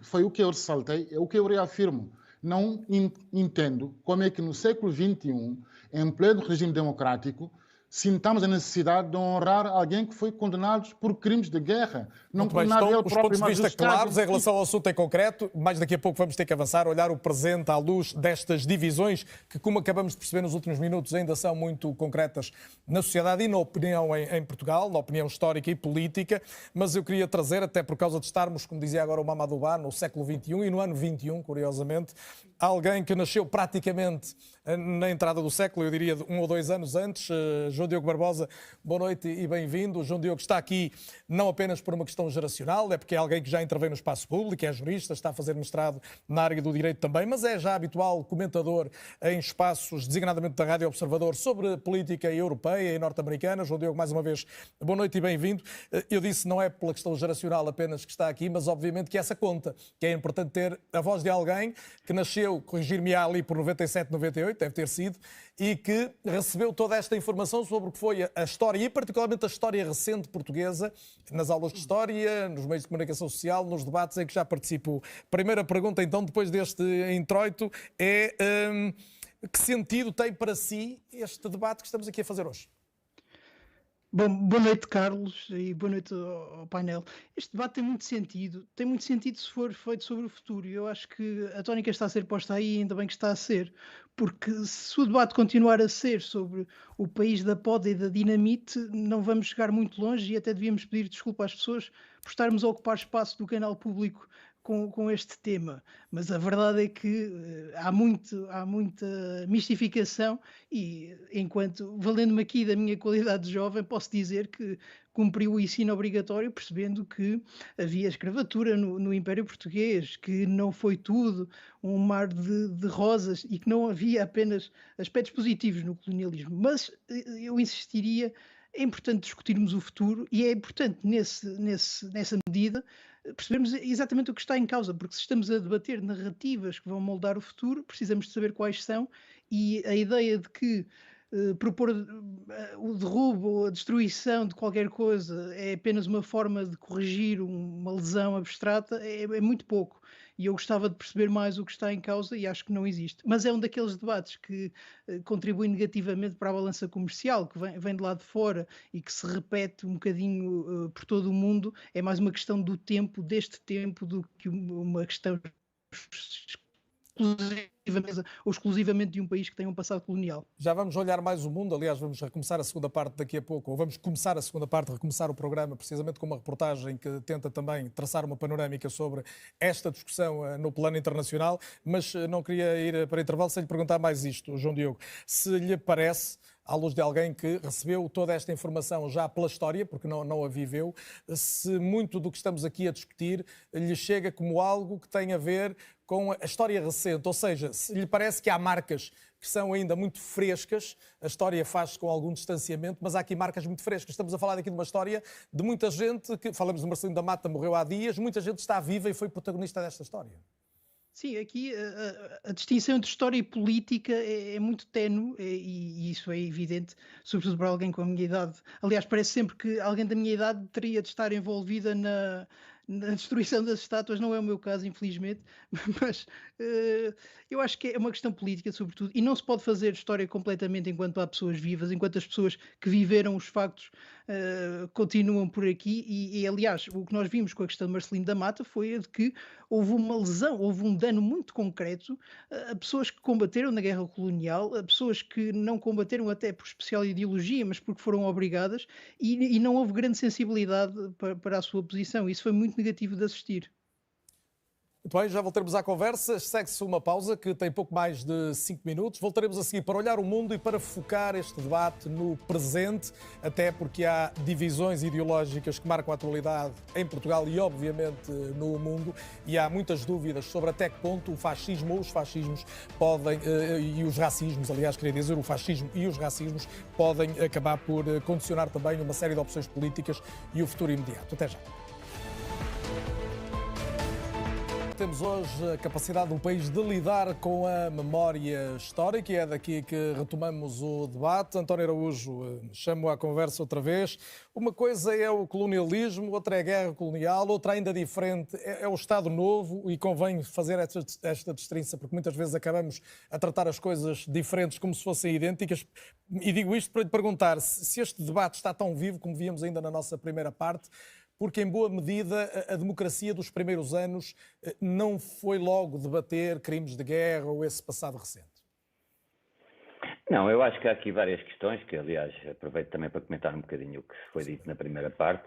L: foi o que eu ressaltei, é o que eu reafirmo. Não entendo como é que no século XXI, em pleno regime democrático, sintamos a necessidade de honrar alguém que foi condenado por crimes de guerra. Não condenado ele próprio,
A: os pontos de vista claros em relação ao assunto em concreto, mas daqui a pouco vamos ter que avançar, olhar o presente à luz destas divisões que, como acabamos de perceber nos últimos minutos, ainda são muito concretas na sociedade e na opinião em Portugal, na opinião histórica e política, mas eu queria trazer, até por causa de estarmos, como dizia agora o Mamadou, no século XXI e no ano 21, curiosamente, alguém que nasceu praticamente na entrada do século, eu diria 1 ou 2 anos antes, João Diogo Barbosa, boa noite e bem-vindo. O João Diogo está aqui não apenas por uma questão geracional, é porque é alguém que já intervém no espaço público, é jurista, está a fazer mestrado na área do direito também, mas é já habitual comentador em espaços, designadamente da Rádio Observador, sobre política europeia e norte-americana. João Diogo, mais uma vez, boa noite e bem-vindo. Eu disse não é pela questão geracional apenas que está aqui, mas obviamente que essa conta, que é importante ter a voz de alguém que nasceu, corrigir-me-á ali por 97, 98, deve ter sido, e que recebeu toda esta informação sobre o que foi a história, e particularmente a história recente portuguesa, nas aulas de história, nos meios de comunicação social, nos debates em que já participou. Primeira pergunta, então, depois deste introito, é que sentido tem para si este debate que estamos aqui a fazer hoje?
M: Bom, boa noite, Carlos, e boa noite ao painel. Este debate tem muito sentido se for feito sobre o futuro. Eu acho que a tónica está a ser posta aí, ainda bem que está a ser, porque se o debate continuar a ser sobre o país da poda e da dinamite, não vamos chegar muito longe e até devíamos pedir desculpa às pessoas por estarmos a ocupar espaço do canal público com este tema, mas a verdade é que há muita mistificação e, valendo-me aqui da minha qualidade de jovem, posso dizer que cumpriu o ensino obrigatório percebendo que havia escravatura no Império Português, que não foi tudo um mar de rosas e que não havia apenas aspectos positivos no colonialismo. Mas eu insistiria, é importante discutirmos o futuro e é importante nessa medida percebermos exatamente o que está em causa, porque se estamos a debater narrativas que vão moldar o futuro, precisamos de saber quais são, e a ideia de que propor o derrubo ou a destruição de qualquer coisa é apenas uma forma de corrigir uma lesão abstrata é muito pouco. E eu gostava de perceber mais o que está em causa e acho que não existe. Mas é um daqueles debates que contribui negativamente para a balança comercial, que vem de lá de fora e que se repete um bocadinho por todo o mundo. É mais uma questão do tempo, deste tempo, do que uma questão exclusivamente de um país que tem um passado colonial.
A: Já vamos olhar mais o mundo, aliás, vamos recomeçar a segunda parte daqui a pouco, ou vamos começar a segunda parte, recomeçar o programa, precisamente com uma reportagem que tenta também traçar uma panorâmica sobre esta discussão no plano internacional, mas não queria ir para intervalo sem lhe perguntar mais isto, João Diogo. Se lhe parece, à luz de alguém que recebeu toda esta informação já pela história, porque não a viveu, se muito do que estamos aqui a discutir lhe chega como algo que tem a ver com a história recente, ou seja, se lhe parece que há marcas que são ainda muito frescas, a história faz-se com algum distanciamento, mas há aqui marcas muito frescas. Estamos a falar aqui de uma história de muita gente, que falamos do Marcelino da Mata, morreu há dias, muita gente está viva e foi protagonista desta história.
M: Sim, aqui a distinção entre história e política é muito ténue e isso é evidente, sobretudo para alguém com a minha idade. Aliás, parece sempre que alguém da minha idade teria de estar envolvida na destruição das estátuas. Não é o meu caso, infelizmente, mas eu acho que é uma questão política, sobretudo, e não se pode fazer história completamente enquanto há pessoas vivas, enquanto as pessoas que viveram os factos continuam por aqui e, aliás, o que nós vimos com a questão de Marcelino da Mata foi a de que houve uma lesão, houve um dano muito concreto a pessoas que combateram na guerra colonial, a pessoas que não combateram até por especial ideologia, mas porque foram obrigadas e não houve grande sensibilidade para a sua posição. Isso foi muito negativo de assistir.
A: Muito bem, já voltaremos à conversa. Segue-se uma pausa que tem pouco mais de 5 minutos. Voltaremos a seguir para olhar o mundo e para focar este debate no presente, até porque há divisões ideológicas que marcam a atualidade em Portugal e, obviamente, no mundo. E há muitas dúvidas sobre até que ponto o fascismo ou os fascismos podem, e os racismos, aliás, queria dizer, o fascismo e os racismos podem acabar por condicionar também uma série de opções políticas e o futuro imediato. Até já. Temos hoje a capacidade do país de lidar com a memória histórica e é daqui que retomamos o debate. António Araújo, chamo à conversa outra vez. Uma coisa é o colonialismo, outra é a guerra colonial, outra ainda diferente é o Estado Novo e convém fazer esta distinção porque muitas vezes acabamos a tratar as coisas diferentes como se fossem idênticas. E digo isto para lhe perguntar se este debate está tão vivo como víamos ainda na nossa primeira parte, porque, em boa medida, a democracia dos primeiros anos não foi logo debater crimes de guerra ou esse passado recente.
I: Não, eu acho que há aqui várias questões, que, aliás, aproveito também para comentar um bocadinho o que foi dito na primeira parte.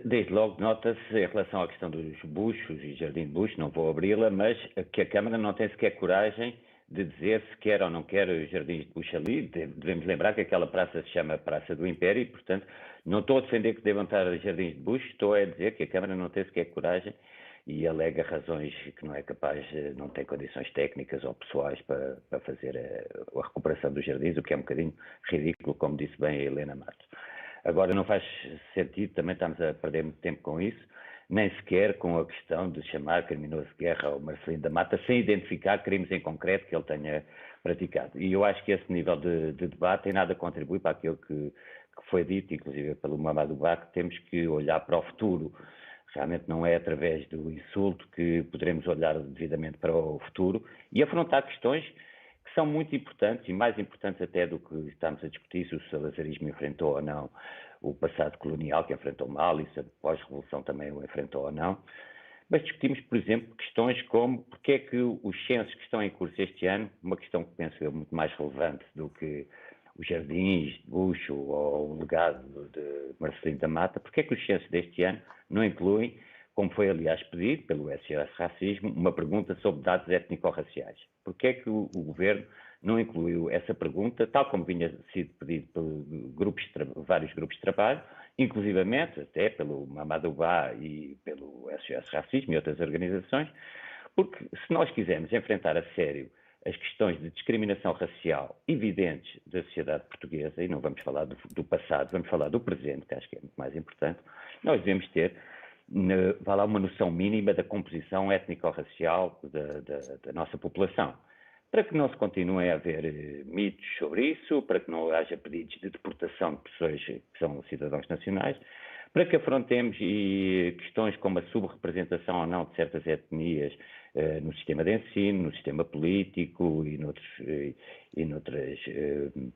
I: Desde logo, nota-se, em relação à questão dos buchos e Jardim de Bucho, não vou abri-la, mas que a Câmara não tem sequer coragem de dizer se quer ou não quer os Jardins de Bush ali. Devemos lembrar que aquela praça se chama Praça do Império e, portanto, não estou a defender que devam estar os Jardins de Bush, estou a dizer que a Câmara não tem sequer coragem e alega razões que não é capaz, não tem condições técnicas ou pessoais para fazer a recuperação dos jardins, o que é um bocadinho ridículo, como disse bem a Helena Matos. Agora, não faz sentido, também estamos a perder muito tempo com isso, nem sequer com a questão de chamar criminoso de guerra ao Marcelino da Mata, sem identificar crimes em concreto que ele tenha praticado. E eu acho que esse nível de debate tem nada a contribuir para aquilo que foi dito, inclusive pelo Mamadou Ba, que temos que olhar para o futuro. Realmente não é através do insulto que poderemos olhar devidamente para o futuro e afrontar questões que são muito importantes e mais importantes até do que estamos a discutir se o salazarismo enfrentou ou não o passado colonial, que enfrentou mal, e se a pós-revolução também o enfrentou ou não. Mas discutimos, por exemplo, questões como porque é que os censos que estão em curso este ano, uma questão que penso eu muito mais relevante do que os Jardins de Bush ou o legado de Marcelino da Mata, porque é que os censos deste ano não incluem, como foi aliás pedido pelo SOS Racismo, uma pergunta sobre dados étnico-raciais? Porque é que o Governo não incluiu essa pergunta, tal como vinha sido pedido por vários grupos de trabalho, inclusivamente até pelo Mamadou Ba e pelo SOS Racismo e outras organizações, porque se nós quisermos enfrentar a sério as questões de discriminação racial evidentes da sociedade portuguesa, e não vamos falar do passado, vamos falar do presente, que acho que é muito mais importante, nós devemos ter uma noção mínima da composição étnico-racial da nossa população, para que não se continuem a haver mitos sobre isso, para que não haja pedidos de deportação de pessoas que são cidadãos nacionais, para que afrontemos questões como a subrepresentação ou não de certas etnias no sistema de ensino, no sistema político e noutros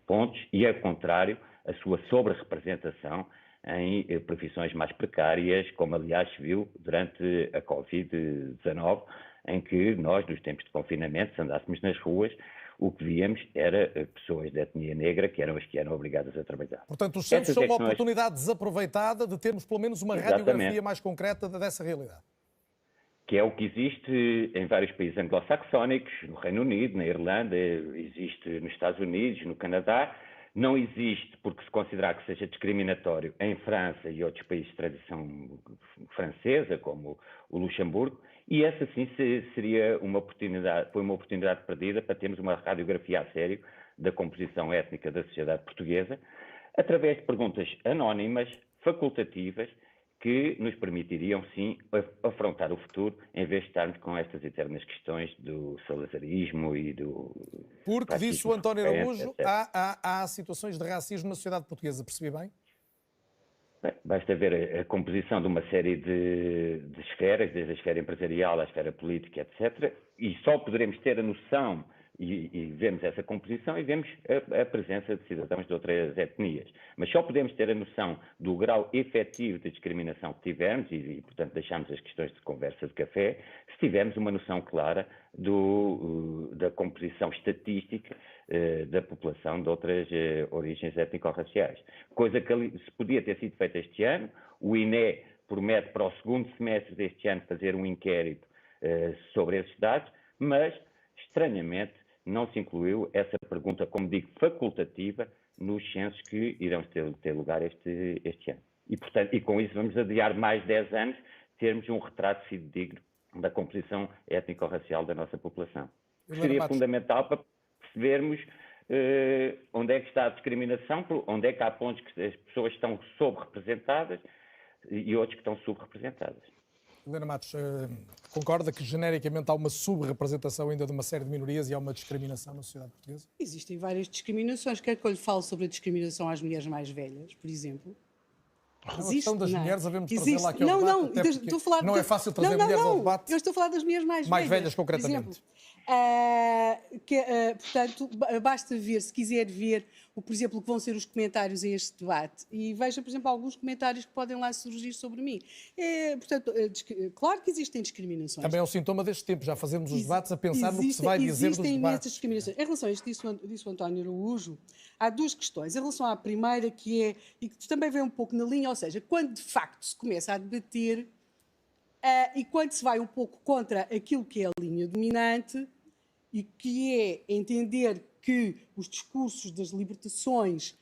I: pontos, e, ao contrário, a sua sobre-representação em profissões mais precárias, como aliás se viu durante a Covid-19, em que nós, nos tempos de confinamento, se andássemos nas ruas, o que víamos era pessoas de etnia negra que eram as que eram obrigadas a trabalhar.
A: Portanto, os censos são uma oportunidade desaproveitada de termos pelo menos uma radiografia mais concreta dessa realidade.
I: Que é o que existe em vários países anglo-saxónicos, no Reino Unido, na Irlanda, existe nos Estados Unidos, no Canadá. Não existe, porque se considerar que seja discriminatório, em França e outros países de tradição francesa, como o Luxemburgo, e essa sim seria foi uma oportunidade perdida para termos uma radiografia a sério da composição étnica da sociedade portuguesa, através de perguntas anónimas, facultativas, que nos permitiriam, sim, afrontar o futuro, em vez de estarmos com estas eternas questões do salazarismo e do...
A: Porque, disse o António Araújo, há situações de racismo na sociedade portuguesa, percebi bem?
I: Bem, basta ver a composição de uma série de esferas, desde a esfera empresarial à esfera política, etc., e só poderemos ter a noção e vemos essa composição e vemos a presença de cidadãos de outras etnias. Mas só podemos ter a noção do grau efetivo de discriminação que tivermos e portanto, deixamos as questões de conversa de café, se tivermos uma noção clara da composição estatística da população de outras origens étnico-raciais. Coisa que se podia ter sido feita este ano. O INE promete para o segundo semestre deste ano fazer um inquérito sobre esses dados, mas, estranhamente, não se incluiu essa pergunta, como digo, facultativa, nos censos que irão ter lugar este ano. E, portanto, e com isso vamos adiar mais 10 anos, termos um retrato fidedigno da composição étnico-racial da nossa população. Seria fundamental para percebermos onde é que está a discriminação, onde é que há pontos que as pessoas estão sobre-representadas e outros que estão subrepresentadas.
A: Helena Matos, concorda que genericamente há uma sub-representação ainda de uma série de minorias e há uma discriminação na sociedade portuguesa?
J: Existem várias discriminações. Quer que eu lhe fale sobre a discriminação às mulheres mais velhas, por exemplo?
A: A questão das mulheres, devemos trazê-la aqui ao debate,
J: estou a falar
A: não é fácil trazer mulheres ao debate.
J: Eu estou a falar das mulheres mais
A: velhas, concretamente.
J: Portanto, basta ver, se quiser ver, por exemplo, o que vão ser os comentários a este debate, e veja, por exemplo, alguns comentários que podem lá surgir sobre mim. Portanto, claro que existem discriminações.
A: Também é um sintoma deste tempo, já fazemos os debates a pensar no que se vai dizer dos debates.
J: Existem imensas discriminações. Em relação a isto, disse o António Araújo, há duas questões. Em relação à primeira, que é, e que também vem um pouco na linha, ou seja, quando de facto se começa a debater e quando se vai um pouco contra aquilo que é a linha dominante, e que é entender que os discursos das libertações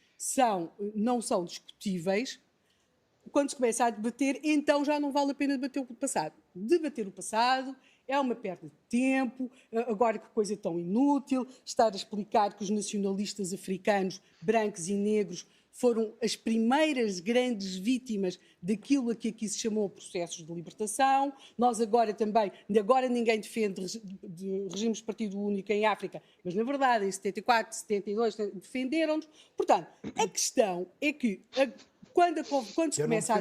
J: não são discutíveis, quando se começa a debater, então já não vale a pena debater o passado. Debater o passado é uma perda de tempo, agora que coisa tão inútil, estar a explicar que os nacionalistas africanos, brancos e negros, foram as primeiras grandes vítimas daquilo a que aqui se chamou processos de libertação. Nós agora ninguém defende regimes de partido único em África, mas na verdade em 74, 72 defenderam-nos. Portanto, a questão é que quando se começa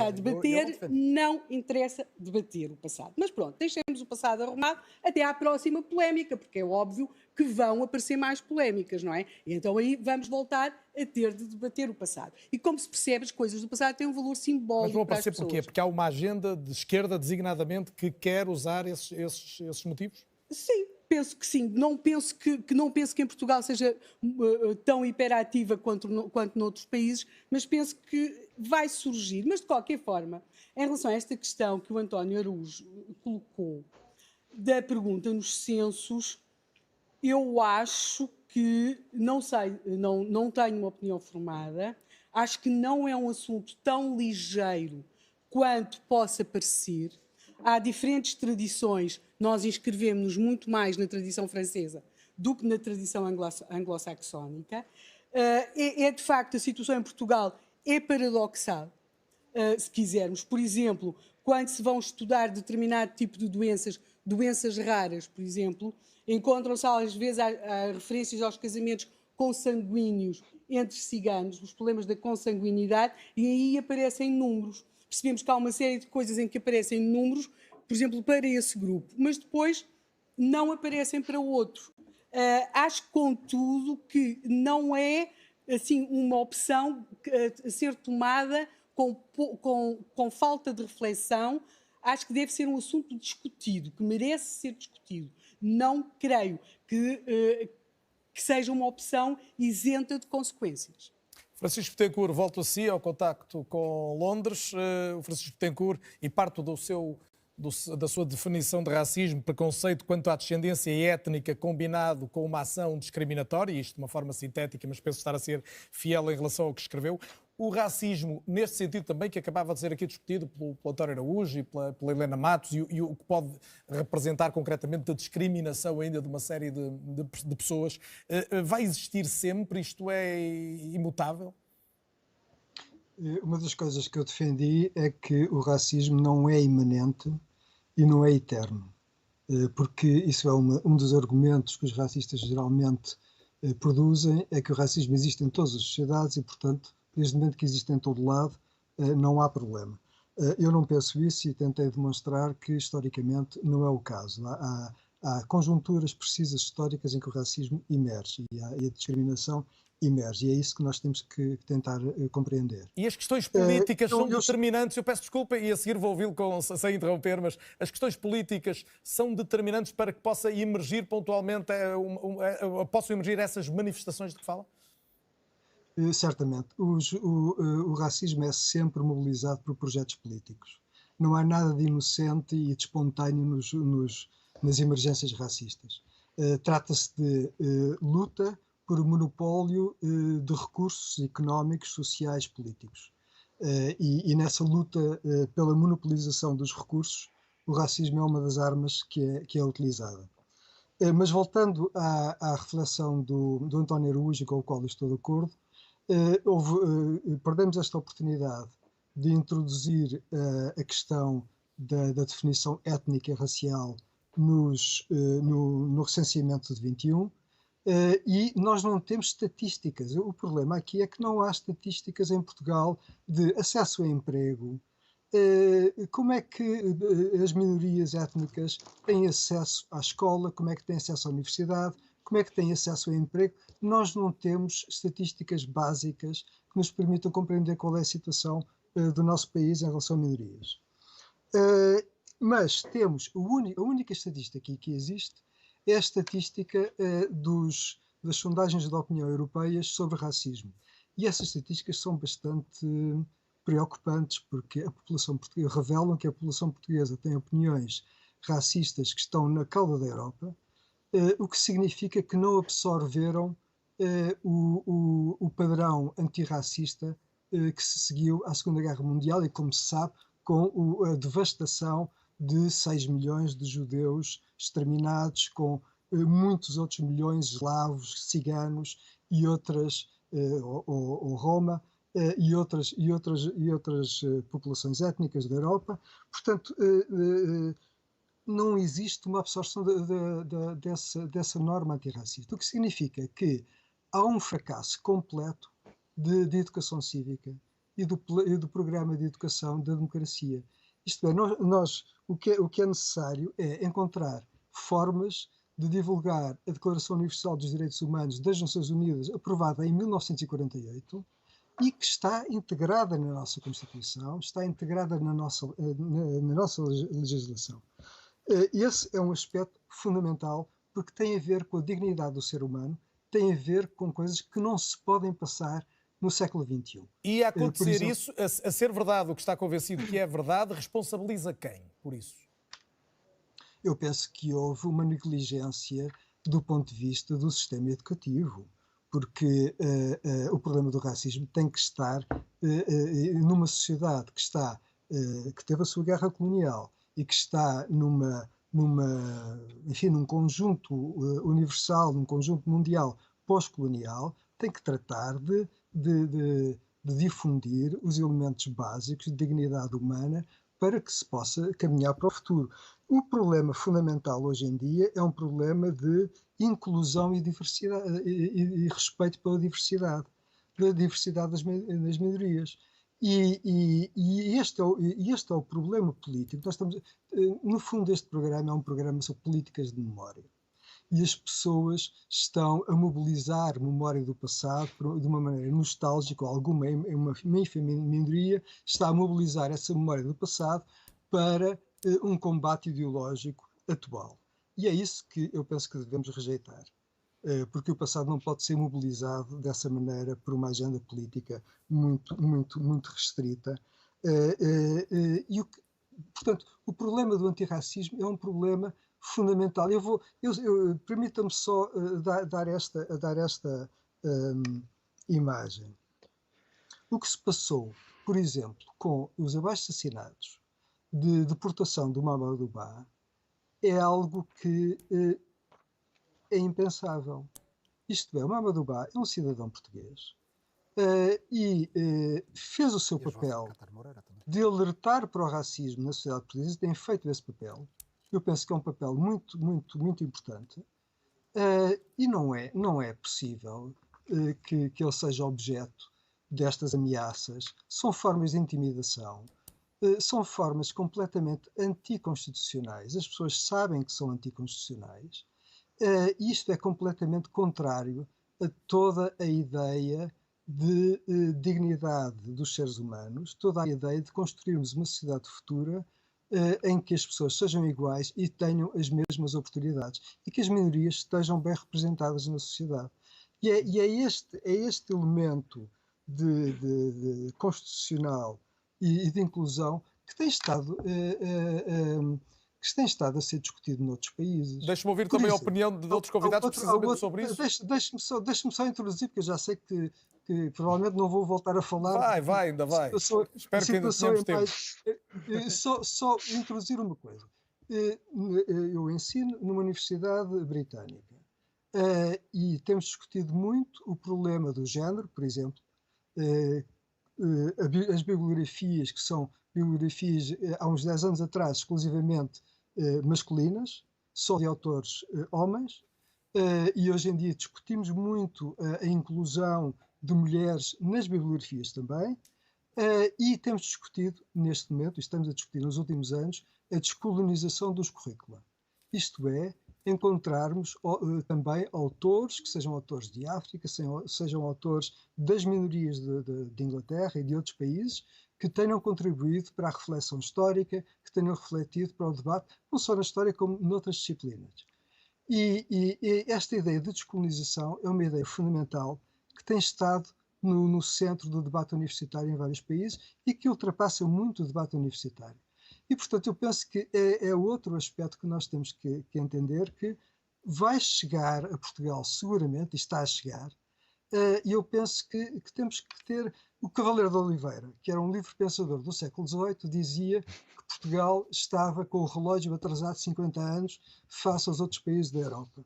J: a debater, não interessa debater o passado. Mas pronto, deixemos o passado arrumado até à próxima polémica, porque é óbvio que vão aparecer mais polémicas, não é? E então aí vamos voltar a ter de debater o passado. E como se percebe, as coisas do passado têm um valor simbólico.
A: Mas vão aparecer porquê? Porque há uma agenda de esquerda, designadamente, que quer usar esses motivos?
J: Sim. Penso que sim. Não penso que em Portugal seja tão hiperativa quanto noutros países, mas penso que vai surgir. Mas, de qualquer forma, em relação a esta questão que o António Araújo colocou, da pergunta nos censos, eu acho que, não sei, não tenho uma opinião formada, acho que não é um assunto tão ligeiro quanto possa parecer. Há diferentes tradições, nós inscrevemos-nos muito mais na tradição francesa do que na tradição anglo-saxónica. De facto, a situação em Portugal é paradoxal, se quisermos. Por exemplo, quando se vão estudar determinado tipo de doenças raras, por exemplo, encontram-se às vezes há referências aos casamentos consanguíneos entre ciganos, os problemas da consanguinidade, e aí aparecem números. Percebemos que há uma série de coisas em que aparecem números, por exemplo, para esse grupo, mas depois não aparecem para outro. Acho, contudo, que não é assim uma opção a ser tomada com falta de reflexão. Acho que deve ser um assunto discutido, que merece ser discutido. Não creio que seja uma opção isenta de consequências.
A: Francisco Betancourt, volto a si, ao contacto com Londres. O Francisco Betancourt, e parto da sua definição de racismo, preconceito quanto à descendência étnica combinado com uma ação discriminatória, isto de uma forma sintética, mas penso estar a ser fiel em relação ao que escreveu. O racismo, neste sentido também, que acabava de ser aqui discutido pelo António Araújo e pela Helena Matos, e o que pode representar concretamente da discriminação ainda de uma série de pessoas, vai existir sempre? Isto é imutável?
H: Uma das coisas que eu defendi é que o racismo não é imanente e não é eterno, porque isso é um dos argumentos que os racistas geralmente produzem, é que o racismo existe em todas as sociedades e, portanto, desde o momento que existe em todo lado, não há problema. Eu não penso isso e tentei demonstrar que, historicamente, não é o caso. Há conjunturas precisas históricas em que o racismo emerge e a discriminação emerge. E é isso que nós temos que tentar compreender.
A: E as questões políticas são determinantes? Eu peço desculpa e a seguir vou ouvi-lo sem interromper, mas as questões políticas são determinantes para que possa emergir pontualmente, possam emergir essas manifestações de que fala?
H: Certamente. O racismo é sempre mobilizado por projetos políticos. Não há nada de inocente e de espontâneo nas emergências racistas. Trata-se de luta por monopólio de recursos económicos, sociais, políticos. E nessa luta pela monopolização dos recursos, o racismo é uma das armas que é utilizada. Mas voltando à reflexão do António Araújo, com o qual estou de acordo, perdemos esta oportunidade de introduzir a questão da definição étnica e racial no recenseamento de 21, e nós não temos estatísticas. O problema aqui é que não há estatísticas em Portugal de acesso a emprego. Como é que as minorias étnicas têm acesso à escola, como é que têm acesso à universidade, como é que têm acesso ao emprego? Nós não temos estatísticas básicas que nos permitam compreender qual é a situação do nosso país em relação a minorias. Mas temos a única estatística que existe é a estatística das sondagens de opinião europeias sobre racismo. E essas estatísticas são bastante preocupantes, porque a população portuguesa revelam que a população portuguesa tem opiniões racistas que estão na cauda da Europa, o que significa que não absorveram o padrão antirracista que se seguiu à Segunda Guerra Mundial e, como se sabe, com a devastação de 6 milhões de judeus exterminados, com muitos outros milhões de eslavos, ciganos e outras, ou Roma, e outras populações étnicas da Europa. Portanto, não existe uma absorção dessa norma antirracista, o que significa que há um fracasso completo de educação cívica e do programa de educação da democracia. Isto é, o que é necessário é encontrar formas de divulgar a Declaração Universal dos Direitos Humanos das Nações Unidas, aprovada em 1948, e que está integrada na nossa Constituição, está integrada na nossa legislação. Esse é um aspecto fundamental, porque tem a ver com a dignidade do ser humano, tem a ver com coisas que não se podem passar no século XXI.
A: E a acontecer isso, a ser verdade o que está convencido que é verdade, responsabiliza quem por isso?
H: Eu penso que houve uma negligência do ponto de vista do sistema educativo, porque o problema do racismo tem que estar numa sociedade que teve a sua guerra colonial e que está num conjunto universal, num conjunto mundial pós-colonial, tem que tratar de difundir os elementos básicos de dignidade humana para que se possa caminhar para o futuro. O problema fundamental hoje em dia é um problema de inclusão e diversidade e respeito pela diversidade, da diversidade das minorias. E este é o problema político. Nós estamos, no fundo, este programa é um programa sobre políticas de memória. E as pessoas estão a mobilizar memória do passado de uma maneira nostálgica, ou uma minoria está a mobilizar essa memória do passado para um combate ideológico atual. E é isso que eu penso que devemos rejeitar, porque o passado não pode ser mobilizado dessa maneira por uma agenda política muito restrita. Portanto, o problema do antirracismo é um problema fundamental. Permita-me só dar esta imagem. O que se passou, por exemplo, com os abaixo-assinados de deportação do Mamadou Ba é algo que é impensável. Isto é, o Mamadou Ba é um cidadão português e fez o seu papel de alertar para o racismo na sociedade portuguesa, tem feito esse papel. Eu penso que é um papel muito importante e não é possível que ele seja objeto destas ameaças. São formas de intimidação, são formas completamente anticonstitucionais. As pessoas sabem que são anticonstitucionais e isto é completamente contrário a toda a ideia de dignidade dos seres humanos, toda a ideia de construirmos uma sociedade futura em que as pessoas sejam iguais e tenham as mesmas oportunidades e que as minorias estejam bem representadas na sociedade. E é este elemento de constitucional e de inclusão que tem estado a ser discutido noutros países.
A: Deixe-me ouvir também a opinião de outros convidados precisamente sobre isso.
H: Deixe-me só introduzir, porque eu já sei que provavelmente não vou voltar a falar.
A: Ainda vai. Espero que ainda tenhamos tempo.
H: Só introduzir uma coisa. Eu ensino numa universidade britânica e temos discutido muito o problema do género, por exemplo, as bibliografias que são bibliografias há uns 10 anos atrás exclusivamente masculinas, só de autores homens, e hoje em dia discutimos muito a inclusão de mulheres nas bibliografias também, e temos discutido neste momento, e estamos a discutir nos últimos anos, a descolonização dos currícula. Isto é, encontrarmos também autores que sejam autores de África, sejam autores das minorias de Inglaterra e de outros países, que tenham contribuído para a reflexão histórica, que tenham refletido para o debate, não só na história como noutras disciplinas. E esta ideia de descolonização é uma ideia fundamental que tem estado no centro do debate universitário em vários países e que ultrapassa muito o debate universitário. E, portanto, eu penso que é outro aspecto que nós temos que entender, que vai chegar a Portugal seguramente, e está a chegar, e eu penso que temos que ter... O Cavaleiro de Oliveira, que era um livre pensador do século XVIII, dizia que Portugal estava com o relógio atrasado 50 anos face aos outros países da Europa.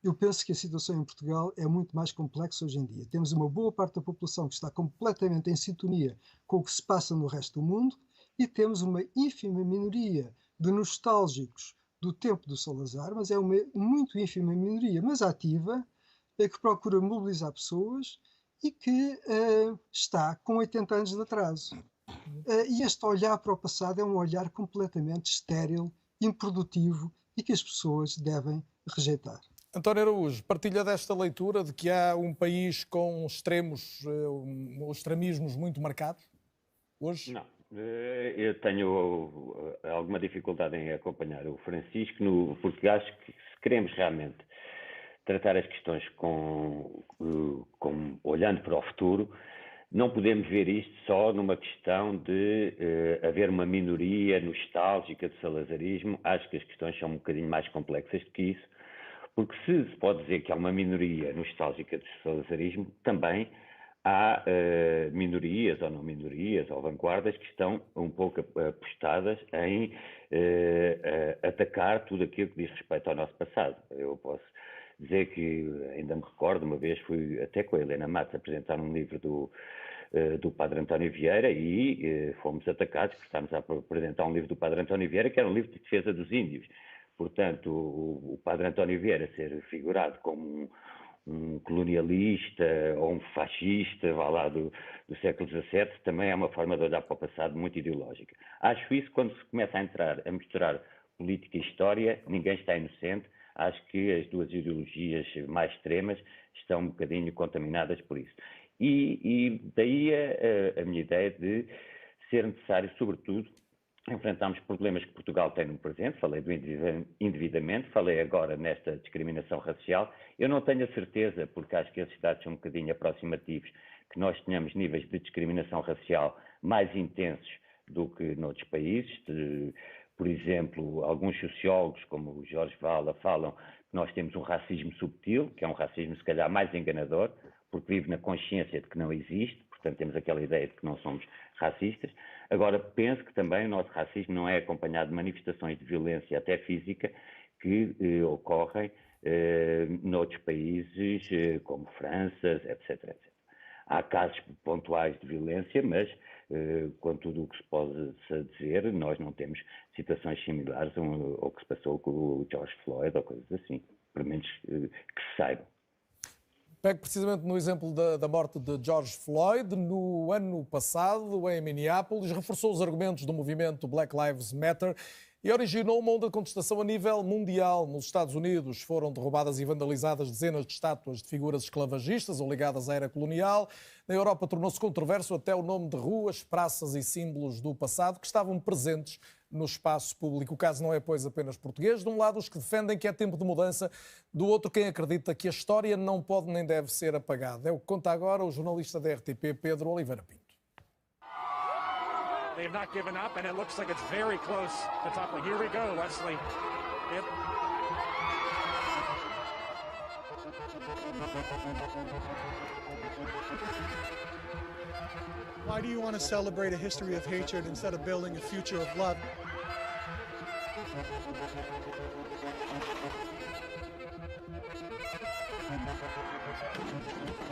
H: Eu penso que a situação em Portugal é muito mais complexa hoje em dia. Temos uma boa parte da população que está completamente em sintonia com o que se passa no resto do mundo e temos uma ínfima minoria de nostálgicos do tempo do Salazar, mas é uma muito ínfima minoria, mas ativa, que procura mobilizar pessoas e que está com 80 anos de atraso. E este olhar para o passado é um olhar completamente estéril, improdutivo e que as pessoas devem rejeitar.
A: António Araújo, partilha desta leitura de que há um país com extremos, extremismos muito marcados hoje?
I: Não. Eu tenho alguma dificuldade em acompanhar o Francisco, porque acho que se queremos realmente tratar as questões olhando para o futuro, não podemos ver isto só numa questão de haver uma minoria nostálgica do salazarismo. Acho que as questões são um bocadinho mais complexas do que isso, porque se pode dizer que há uma minoria nostálgica do salazarismo, também há minorias ou não minorias ou vanguardas que estão um pouco apostadas em atacar tudo aquilo que diz respeito ao nosso passado. Eu posso dizer que ainda me recordo, uma vez fui até com a Helena Matos apresentar um livro do Padre António Vieira e fomos atacados por estarmos a apresentar um livro do Padre António Vieira que era um livro de defesa dos índios. Portanto, o Padre António Vieira ser figurado como um colonialista ou um fascista, vá lá, do século XVII, também é uma forma de olhar para o passado muito ideológica. Acho isso, quando se começa a misturar política e história, ninguém está inocente. Acho que as duas ideologias mais extremas estão um bocadinho contaminadas por isso. E daí a minha ideia de ser necessário, sobretudo, enfrentarmos problemas que Portugal tem no presente. Falei do endividamento, falei agora nesta discriminação racial. Eu não tenho a certeza, porque acho que esses dados são um bocadinho aproximativos, que nós tenhamos níveis de discriminação racial mais intensos do que noutros países. Por exemplo, alguns sociólogos, como o Jorge Vala, falam que nós temos um racismo subtil, que é um racismo se calhar mais enganador, porque vive na consciência de que não existe, portanto temos aquela ideia de que não somos racistas. Agora, penso que também o nosso racismo não é acompanhado de manifestações de violência, até física, que ocorrem noutros países, como França, etc, etc. Há casos pontuais de violência, mas com tudo o que se pode dizer, nós não temos situações similares ao que se passou com o George Floyd ou coisas assim, pelo menos que se saiba.
A: Pego precisamente no exemplo da morte de George Floyd. No ano passado, em Minneapolis, reforçou os argumentos do movimento Black Lives Matter e originou uma onda de contestação a nível mundial. Nos Estados Unidos foram derrubadas e vandalizadas dezenas de estátuas de figuras esclavagistas ou ligadas à era colonial. Na Europa tornou-se controverso até o nome de ruas, praças e símbolos do passado que estavam presentes no espaço público. O caso não é, pois, apenas português. De um lado, os que defendem que é tempo de mudança, do outro, quem acredita que a história não pode nem deve ser apagada. É o que conta agora o jornalista da RTP, Pedro Oliveira Pinto.
N: They've not given up, and it looks like it's very close to toppling. Here we go, Wesley.
O: Why do you want to celebrate a history of hatred instead of building a future of love?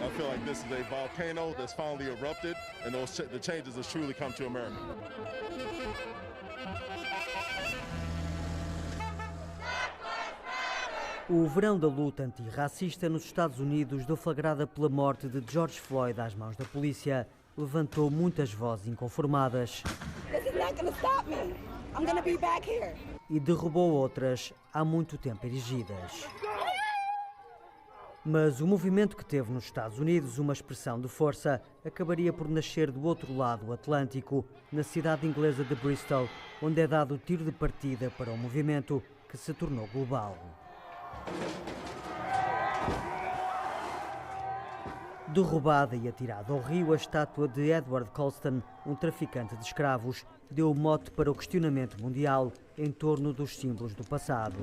P: I feel like this is a volcano that's finally erupted, and the changes have truly come to America.
Q: O verão da luta antirracista nos Estados Unidos, deflagrada pela morte de George Floyd às mãos da polícia, levantou muitas vozes inconformadas e derrubou outras há muito tempo erigidas. Mas o movimento que teve nos Estados Unidos uma expressão de força acabaria por nascer do outro lado do Atlântico, na cidade inglesa de Bristol, onde é dado o tiro de partida para um movimento que se tornou global. Derrubada e atirada ao rio a estátua de Edward Colston, um traficante de escravos, deu o mote para o questionamento mundial em torno dos símbolos do passado.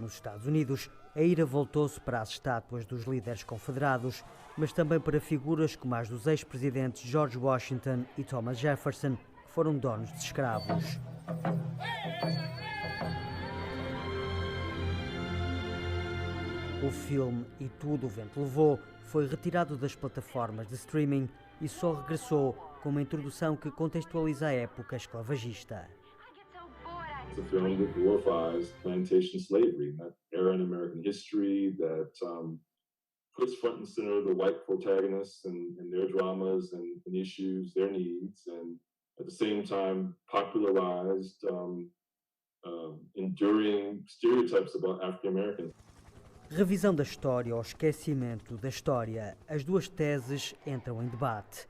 Q: Nos Estados Unidos, a ira voltou-se para as estátuas dos líderes confederados, mas também para figuras como as dos ex-presidentes George Washington e Thomas Jefferson, que foram donos de escravos. O filme E Tudo o Vento Levou foi retirado das plataformas de streaming e só regressou com uma introdução que contextualiza a época esclavagista.
R: It's a film that glorifies plantation slavery, that era in American history that puts front and center the white protagonists and their dramas and issues, their needs, and at the same time popularized enduring stereotypes about African Americans.
Q: Revisão da história ou esquecimento da história. As duas teses entram em debate.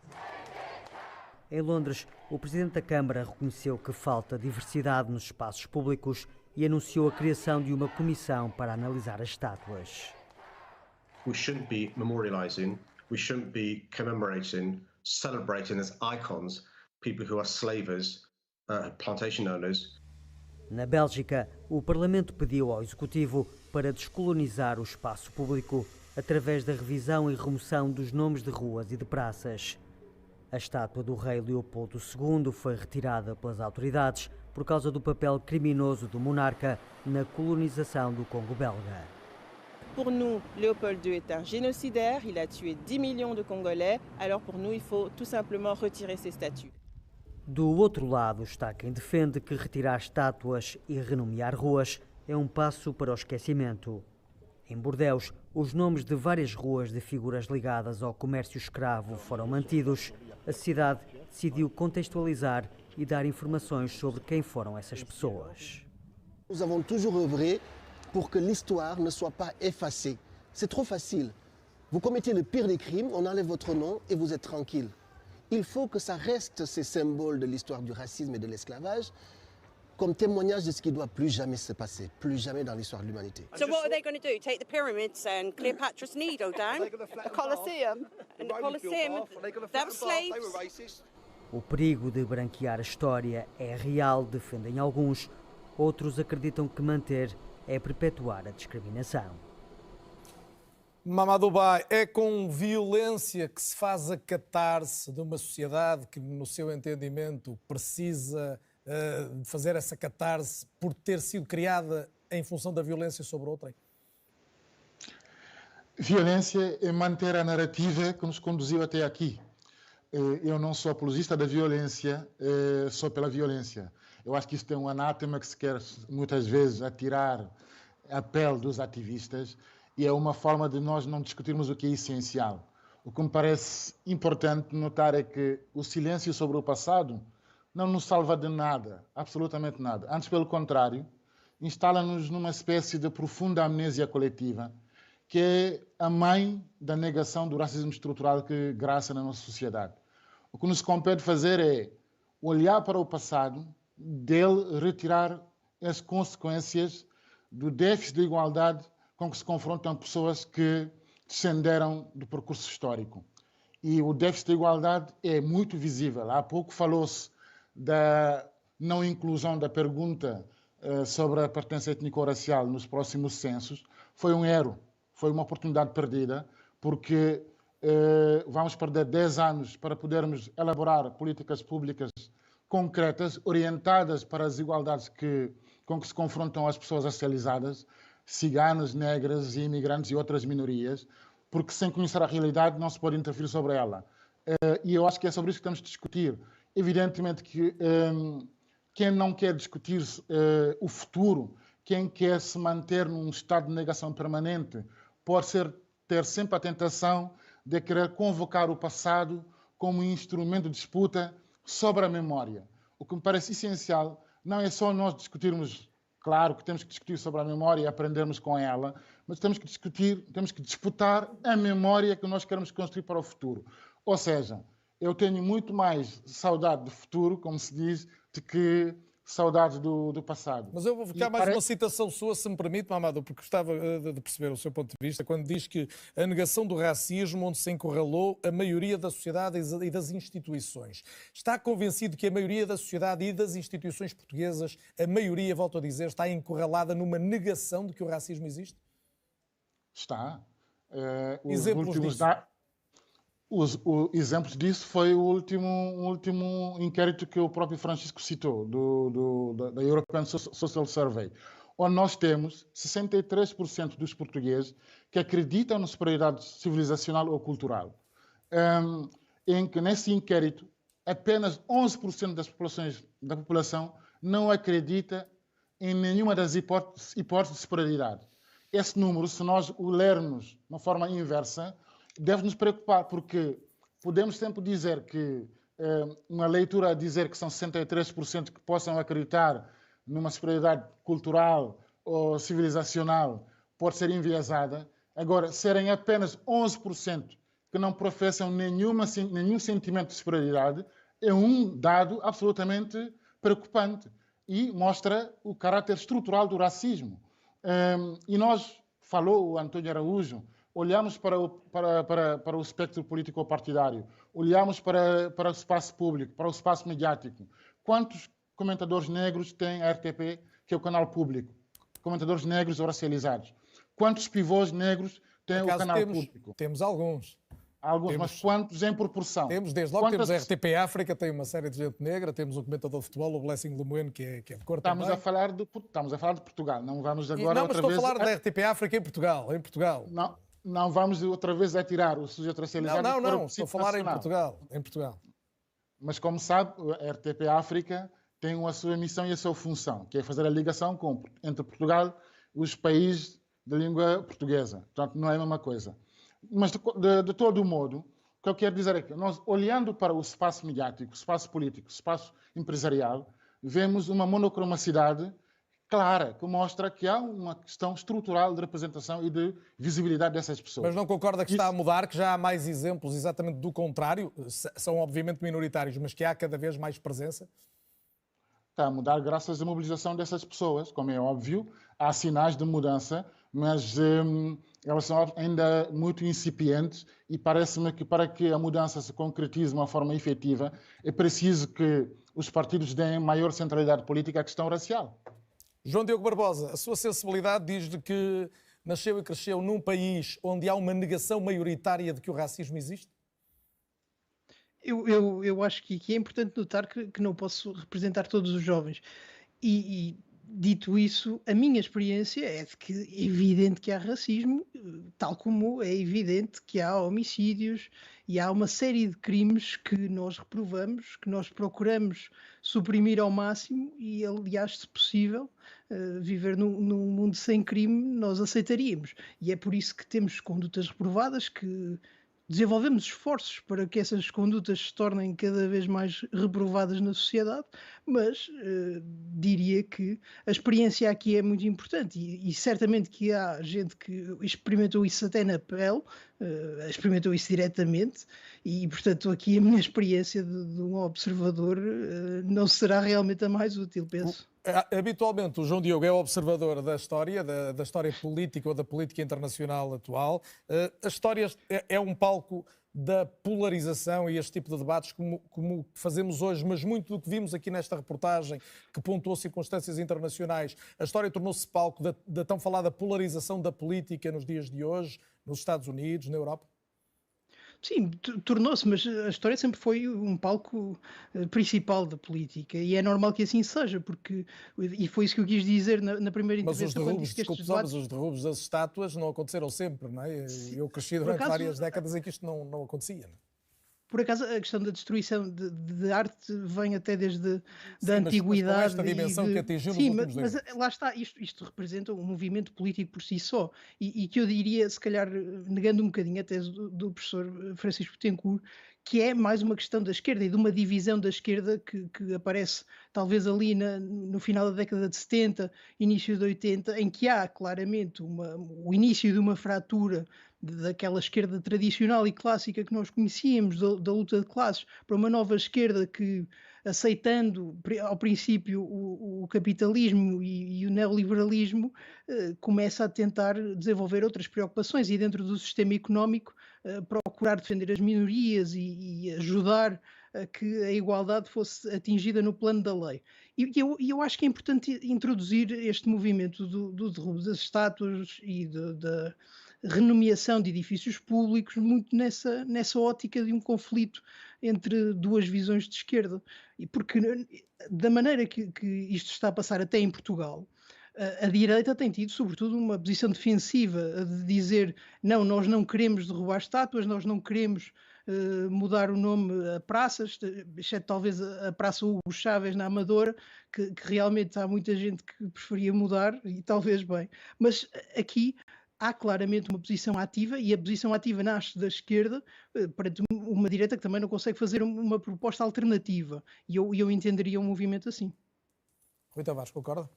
Q: Em Londres, o Presidente da Câmara reconheceu que falta diversidade nos espaços públicos e anunciou a criação de uma comissão para analisar as estátuas.
S: We shouldn't be memorializing, we shouldn't be commemorating, celebrating as icons people who are slavers, plantation owners.
Q: Na Bélgica, o Parlamento pediu ao Executivo para descolonizar o espaço público através da revisão e remoção dos nomes de ruas e de praças. A estátua do rei Leopoldo II foi retirada pelas autoridades por causa do papel criminoso do monarca na colonização do Congo belga.
T: Pour nous, Léopold II est un génocidaire, il a tué 10 millions de Congolais, alors pour nous, il faut tout simplement retirer ces statues.
Q: Do outro lado está quem defende que retirar estátuas e renomear ruas é um passo para o esquecimento. Em Bordeus, os nomes de várias ruas de figuras ligadas ao comércio escravo foram mantidos. A cidade decidiu contextualizar e dar informações sobre quem foram essas pessoas.
U: Nous avons toujours œuvré pour que l'histoire ne soit pas effacée. C'est trop facile. Vous commettez le pire des crimes, on enlève votre nom et vous êtes tranquille. Il faut que ça reste ces symboles de l'histoire du racisme et de l'esclavage comme témoignage de ce qui ne doit plus jamais se passer, plus jamais dans l'histoire de l'humanité.
V: So what are they going to do? Take the pyramids and Cleopatra's Needle down? The Colosseum? And the Colosseum, they were slaves?
Q: O perigo de branquear a história é real, defendem alguns. Outros acreditam que manter é perpetuar a discriminação.
A: Mamadou Ba, é com violência que se faz a catarse de uma sociedade que, no seu entendimento, precisa de fazer essa catarse por ter sido criada em função da violência sobre outrem?
L: Violência é manter a narrativa que nos conduziu até aqui. Eu não sou apologista da violência só pela violência. Eu acho que isso tem um anátema que se quer muitas vezes atirar a pele dos ativistas e é uma forma de nós não discutirmos o que é essencial. O que me parece importante notar é que o silêncio sobre o passado não nos salva de nada, absolutamente nada. Antes, pelo contrário, instala-nos numa espécie de profunda amnésia coletiva, que é a mãe da negação do racismo estrutural que graça na nossa sociedade. O que nos compete fazer é olhar para o passado, dele retirar as consequências do déficit de igualdade com que se confrontam pessoas que descenderam do percurso histórico. E o déficit de igualdade é muito visível. Há pouco falou-se da não inclusão da pergunta sobre a pertença étnico-racial nos próximos censos. Foi um erro, foi uma oportunidade perdida, porque vamos perder 10 anos para podermos elaborar políticas públicas concretas, orientadas para as desigualdades com que se confrontam as pessoas racializadas, ciganas, negras, imigrantes e outras minorias, porque sem conhecer a realidade não se pode interferir sobre ela. E eu acho que é sobre isso que temos de discutir. Evidentemente que quem não quer discutir o futuro, quem quer se manter num estado de negação permanente, pode ter sempre a tentação de querer convocar o passado como instrumento de disputa sobre a memória. O que me parece essencial não é só nós discutirmos, claro que temos que discutir sobre a memória e aprendermos com ela, mas temos que disputar a memória que nós queremos construir para o futuro. Ou seja, eu tenho muito mais saudade do futuro, como se diz, de que saudades do passado.
A: Mas eu vou ficar mais uma citação sua, se me permite, Mamadou, porque gostava de perceber o seu ponto de vista, quando diz que a negação do racismo, onde se encurralou a maioria da sociedade e das instituições. Está convencido que a maioria da sociedade e das instituições portuguesas, a maioria, volto a dizer, está encurralada numa negação de que o racismo existe?
L: Está.
A: Exemplos disso?
L: Exemplos disso foi o último inquérito que o próprio Francisco citou, da European Social Survey, onde nós temos 63% dos portugueses que acreditam na superioridade civilizacional ou cultural. Em que, nesse inquérito, apenas 11% da população não acredita em nenhuma das hipóteses de superioridade. Esse número, se nós o lermos de uma forma inversa, deve nos preocupar, porque podemos sempre dizer que uma leitura a dizer que são 63% que possam acreditar numa superioridade cultural ou civilizacional pode ser enviesada. Agora, serem apenas 11% que não professam nenhum sentimento de superioridade é um dado absolutamente preocupante e mostra o caráter estrutural do racismo. E nós, falou o António Araújo, olhamos para o espectro político-partidário, olhamos para o espaço público, para o espaço mediático. Quantos comentadores negros tem a RTP, que é o canal público? Comentadores negros ou racializados. Quantos pivôs negros tem o canal público?
A: Temos alguns.
L: Mas quantos em proporção?
A: Temos, desde logo, temos a RTP África, tem uma série de gente negra, temos um comentador de futebol, o Blessing Lemoine, que é de cor também.
L: Estamos a falar de Portugal, não vamos agora
A: outra vez... Não, mas estou a falar da RTP África em Portugal.
L: Não vamos outra vez tirar o sujeito racializado.
A: Não, estou a falar em Portugal.
L: Mas como sabe, a RTP África tem a sua missão e a sua função, que é fazer a ligação entre Portugal e os países de língua portuguesa. Portanto, não é a mesma coisa. Mas, de todo modo, o que eu quero dizer é que nós, olhando para o espaço mediático, o espaço político, o espaço empresarial, vemos uma monocromacidade clara, que mostra que há uma questão estrutural de representação e de visibilidade dessas pessoas.
A: Mas não concorda que está a mudar, que já há mais exemplos exatamente do contrário? São obviamente minoritários, mas que há cada vez mais presença?
L: Está a mudar graças à mobilização dessas pessoas, como é óbvio. Há sinais de mudança, mas elas são ainda muito incipientes e parece-me que para que a mudança se concretize de uma forma efetiva é preciso que os partidos deem maior centralidade política à questão racial.
A: João Diogo Barbosa, a sua sensibilidade diz de que nasceu e cresceu num país onde há uma negação maioritária de que o racismo existe?
M: Eu acho que aqui é importante notar que não posso representar todos os jovens. E dito isso, a minha experiência é de que é evidente que há racismo, tal como é evidente que há homicídios e há uma série de crimes que nós reprovamos, que nós procuramos suprimir ao máximo e, aliás, se possível, viver num mundo sem crime, nós aceitaríamos. E é por isso que temos condutas reprovadas, que desenvolvemos esforços para que essas condutas se tornem cada vez mais reprovadas na sociedade, mas diria que a experiência aqui é muito importante e certamente que há gente que experimentou isso até na pele, experimentou isso diretamente e, portanto, aqui a minha experiência de um observador não será realmente a mais útil, penso.
A: Habitualmente o João Diogo é observador da história, da história política ou da política internacional atual. A história é um palco da polarização e este tipo de debates como fazemos hoje, mas muito do que vimos aqui nesta reportagem, que pontuou circunstâncias internacionais, a história tornou-se palco da tão falada polarização da política nos dias de hoje, nos Estados Unidos, na Europa?
M: Sim, tornou-se, mas a história sempre foi um palco principal da política e é normal que assim seja, e foi isso que eu quis dizer na primeira intervenção.
A: Mas os derrubos das estátuas não aconteceram sempre, não é? Eu cresci durante várias décadas em que isto não acontecia, não é?
M: Por acaso, a questão da destruição de arte vem até desde a antiguidade.
A: Mas com esta dimensão que atingiu nos últimos
M: mas lá está, isto representa um movimento político por si só. E que eu diria, se calhar, negando um bocadinho a tese do professor Francisco Tencourt, que é mais uma questão da esquerda e de uma divisão da esquerda que aparece talvez ali no final da década de 70, início de 80, em que há claramente o início de uma fratura daquela esquerda tradicional e clássica que nós conhecíamos, da luta de classes, para uma nova esquerda que, aceitando ao princípio o capitalismo e o neoliberalismo, começa a tentar desenvolver outras preocupações e dentro do sistema económico procurar defender as minorias e ajudar a que a igualdade fosse atingida no plano da lei. E eu acho que é importante introduzir este movimento do derrubo das estátuas e da renomeação de edifícios públicos muito nessa ótica de um conflito entre duas visões de esquerda. E porque, da maneira que isto está a passar até em Portugal, a direita tem tido, sobretudo, uma posição defensiva de dizer não, nós não queremos derrubar estátuas, nós não queremos mudar o nome a praças, exceto talvez a Praça Hugo Chávez na Amadora, que realmente há muita gente que preferia mudar, e talvez bem. Mas aqui há claramente uma posição ativa, e a posição ativa nasce da esquerda perante uma direita que também não consegue fazer uma proposta alternativa. E eu entenderia um movimento assim.
A: Rui Tavares, concorda?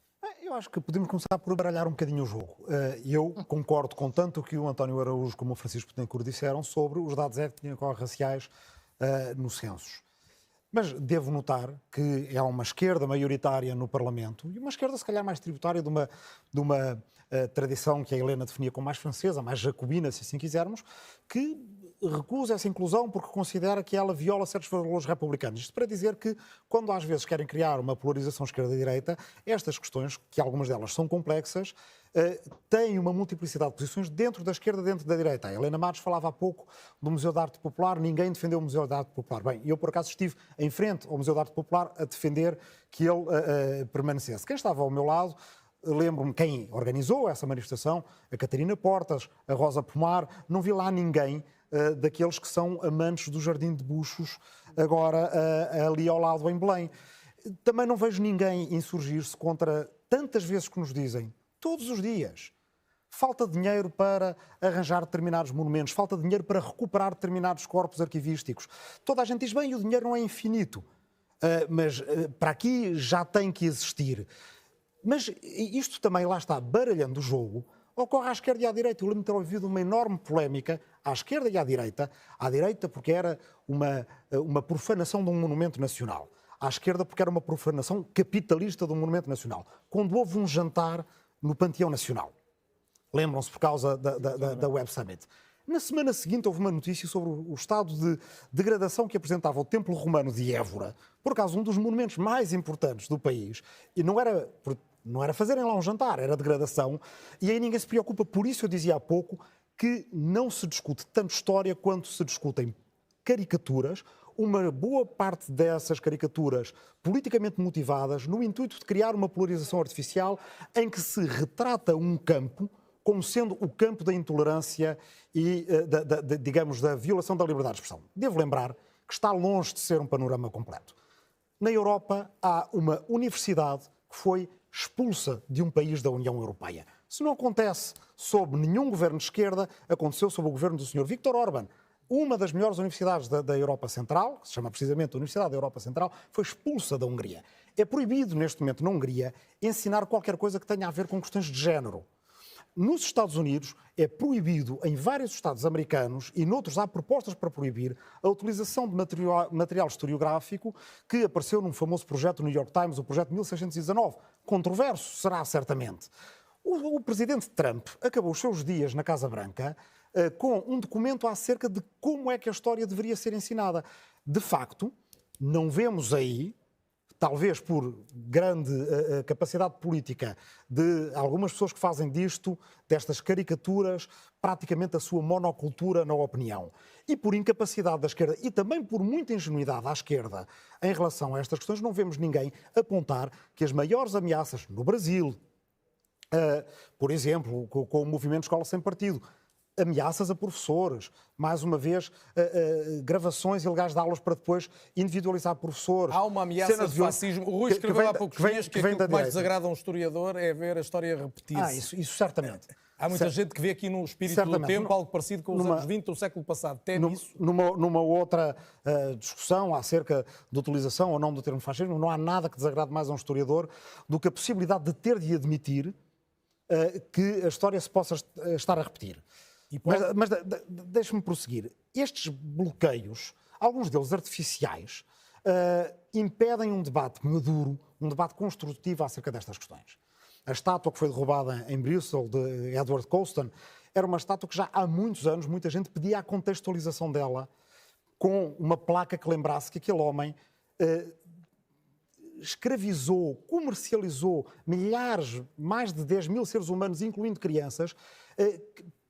K: Eu acho que podemos começar por baralhar um bocadinho o jogo. Eu concordo com tanto o que o António Araújo como o Francisco Betancourt disseram sobre os dados étnico-raciais nos censos. Mas devo notar que é uma esquerda maioritária no Parlamento e uma esquerda, se calhar, mais tributária de uma tradição que a Helena definia como mais francesa, mais jacobina, se assim quisermos, que recusa essa inclusão porque considera que ela viola certos valores republicanos. Isto para dizer que, quando às vezes querem criar uma polarização esquerda-direita, estas questões, que algumas delas são complexas, têm uma multiplicidade de posições dentro da esquerda, dentro da direita. A Helena Matos falava há pouco do Museu de Arte Popular, ninguém defendeu o Museu de Arte Popular. Bem, eu por acaso estive em frente ao Museu de Arte Popular a defender que ele permanecesse. Quem estava ao meu lado, lembro-me quem organizou essa manifestação, a Catarina Portas, a Rosa Pomar, não vi lá ninguém daqueles que são amantes do Jardim de Buxos, agora ali ao lado em Belém. Também não vejo ninguém insurgir-se contra tantas vezes que nos dizem, todos os dias, falta de dinheiro para arranjar determinados monumentos, falta de dinheiro para recuperar determinados corpos arquivísticos. Toda a gente diz, bem, o dinheiro não é infinito, mas para aqui já tem que existir. Mas isto também, lá está, baralhando o jogo, ocorre à esquerda e à direita. Eu lembro de ter ouvido uma enorme polémica à esquerda e à direita porque era uma profanação de um monumento nacional, à esquerda porque era uma profanação capitalista de um monumento nacional, quando houve um jantar no Panteão Nacional. Lembram-se por causa da Web Summit. Na semana seguinte houve uma notícia sobre o estado de degradação que apresentava o Templo Romano de Évora, por causa de um dos monumentos mais importantes do país, e não era fazerem lá um jantar, era degradação, e aí ninguém se preocupa. Por isso eu dizia há pouco que não se discute tanto história quanto se discutem caricaturas, uma boa parte dessas caricaturas politicamente motivadas, no intuito de criar uma polarização artificial em que se retrata um campo como sendo o campo da intolerância e, digamos, da violação da liberdade de expressão. Devo lembrar que está longe de ser um panorama completo. Na Europa há uma universidade que foi expulsa de um país da União Europeia. Se não acontece sob nenhum governo de esquerda, aconteceu sob o governo do Sr. Viktor Orbán. Uma das melhores universidades da Europa Central, que se chama precisamente Universidade da Europa Central, foi expulsa da Hungria. É proibido neste momento na Hungria ensinar qualquer coisa que tenha a ver com questões de género. Nos Estados Unidos é proibido, em vários estados americanos, e noutros há propostas para proibir, a utilização de material historiográfico que apareceu num famoso projeto do New York Times, o projeto 1619. Controverso será, certamente. O presidente Trump acabou os seus dias na Casa Branca com um documento acerca de como é que a história deveria ser ensinada. De facto, não vemos aí, talvez por grande capacidade política de algumas pessoas que fazem destas caricaturas, praticamente a sua monocultura na opinião. E por incapacidade da esquerda e também por muita ingenuidade à esquerda em relação a estas questões, não vemos ninguém apontar que as maiores ameaças no Brasil, por exemplo, com o movimento Escola Sem Partido, ameaças a professores, mais uma vez, gravações ilegais de aulas para depois individualizar professores.
A: Há uma ameaça de fascismo. O Rui escreveu há poucos dias que aquilo que mais desagrada a um historiador é ver a história repetida.
K: Isso certamente.
A: Há muita gente que vê aqui no espírito do tempo algo parecido com os anos 20 do século passado. Tem isso?
K: Numa outra discussão acerca da utilização ou não do termo fascismo, não há nada que desagrade mais a um historiador do que a possibilidade de ter de admitir que a história se possa estar a repetir. Mas deixe-me prosseguir. Estes bloqueios, alguns deles artificiais, impedem um debate maduro, um debate construtivo acerca destas questões. A estátua que foi derrubada em Bristol, de Edward Colston, era uma estátua que já há muitos anos muita gente pedia a contextualização dela com uma placa que lembrasse que aquele homem escravizou, comercializou milhares, mais de 10 mil seres humanos, incluindo crianças.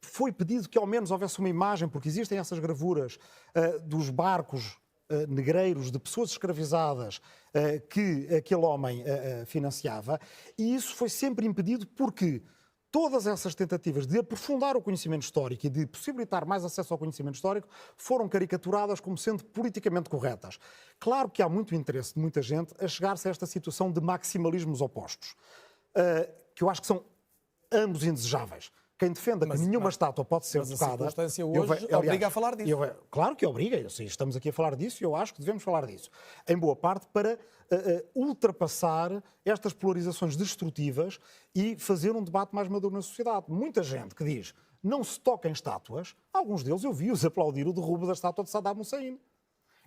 K: Foi pedido que ao menos houvesse uma imagem, porque existem essas gravuras dos barcos negreiros de pessoas escravizadas que aquele homem financiava, e isso foi sempre impedido porque todas essas tentativas de aprofundar o conhecimento histórico e de possibilitar mais acesso ao conhecimento histórico foram caricaturadas como sendo politicamente corretas. Claro que há muito interesse de muita gente a chegar-se a esta situação de maximalismos opostos, que eu acho que são ambos indesejáveis. Quem defenda que nenhuma estátua pode ser tocada...
A: Mas a circunstância hoje obriga a falar disso.
K: Claro que obriga. Estamos aqui a falar disso e eu acho que devemos falar disso. Em boa parte para ultrapassar estas polarizações destrutivas e fazer um debate mais maduro na sociedade. Muita gente que diz não se toca em estátuas, alguns deles eu vi-os aplaudir o derrubo da estátua de Saddam Hussein.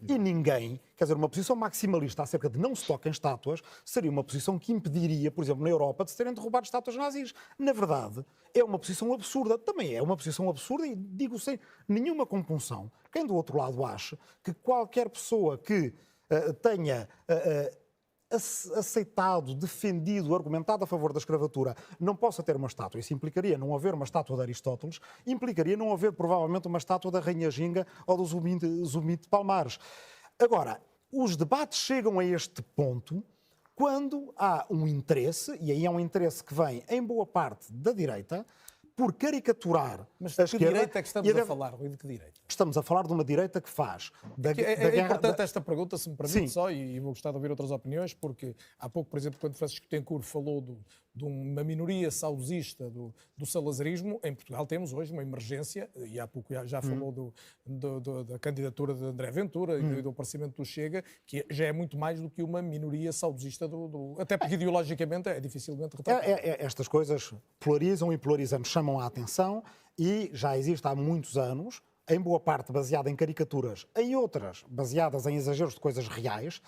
K: E ninguém, quer dizer, uma posição maximalista acerca de não se toca em estátuas seria uma posição que impediria, por exemplo, na Europa, de se terem derrubado estátuas nazis. Na verdade, é uma posição absurda. Também é uma posição absurda e digo sem nenhuma compunção. Quem do outro lado acha que qualquer pessoa que tenha aceitado, defendido, argumentado a favor da escravatura, não possa ter uma estátua. Isso implicaria não haver uma estátua de Aristóteles, implicaria não haver provavelmente uma estátua da Rainha Ginga ou do Zumbi de Palmares. Agora, os debates chegam a este ponto quando há um interesse, e aí é um interesse que vem em boa parte da direita, por caricaturar a esquerda. Mas de que
A: direita é que estamos a falar, Rui? De que direita?
K: Estamos a falar de uma direita que faz...
A: É importante esta pergunta, se me permite só, e vou gostar de ouvir outras opiniões, porque há pouco, por exemplo, quando Francisco Tencourt falou de uma minoria saudosista do salazarismo, em Portugal temos hoje uma emergência, e há pouco já falou da candidatura de André Ventura e do aparecimento do Chega, que já é muito mais do que uma minoria saudosista até porque ideologicamente é dificilmente retratável.
K: Estas coisas polarizam e polarizando, chamam a atenção, e já existe há muitos anos, em boa parte baseada em caricaturas, em outras baseadas em exageros de coisas reais,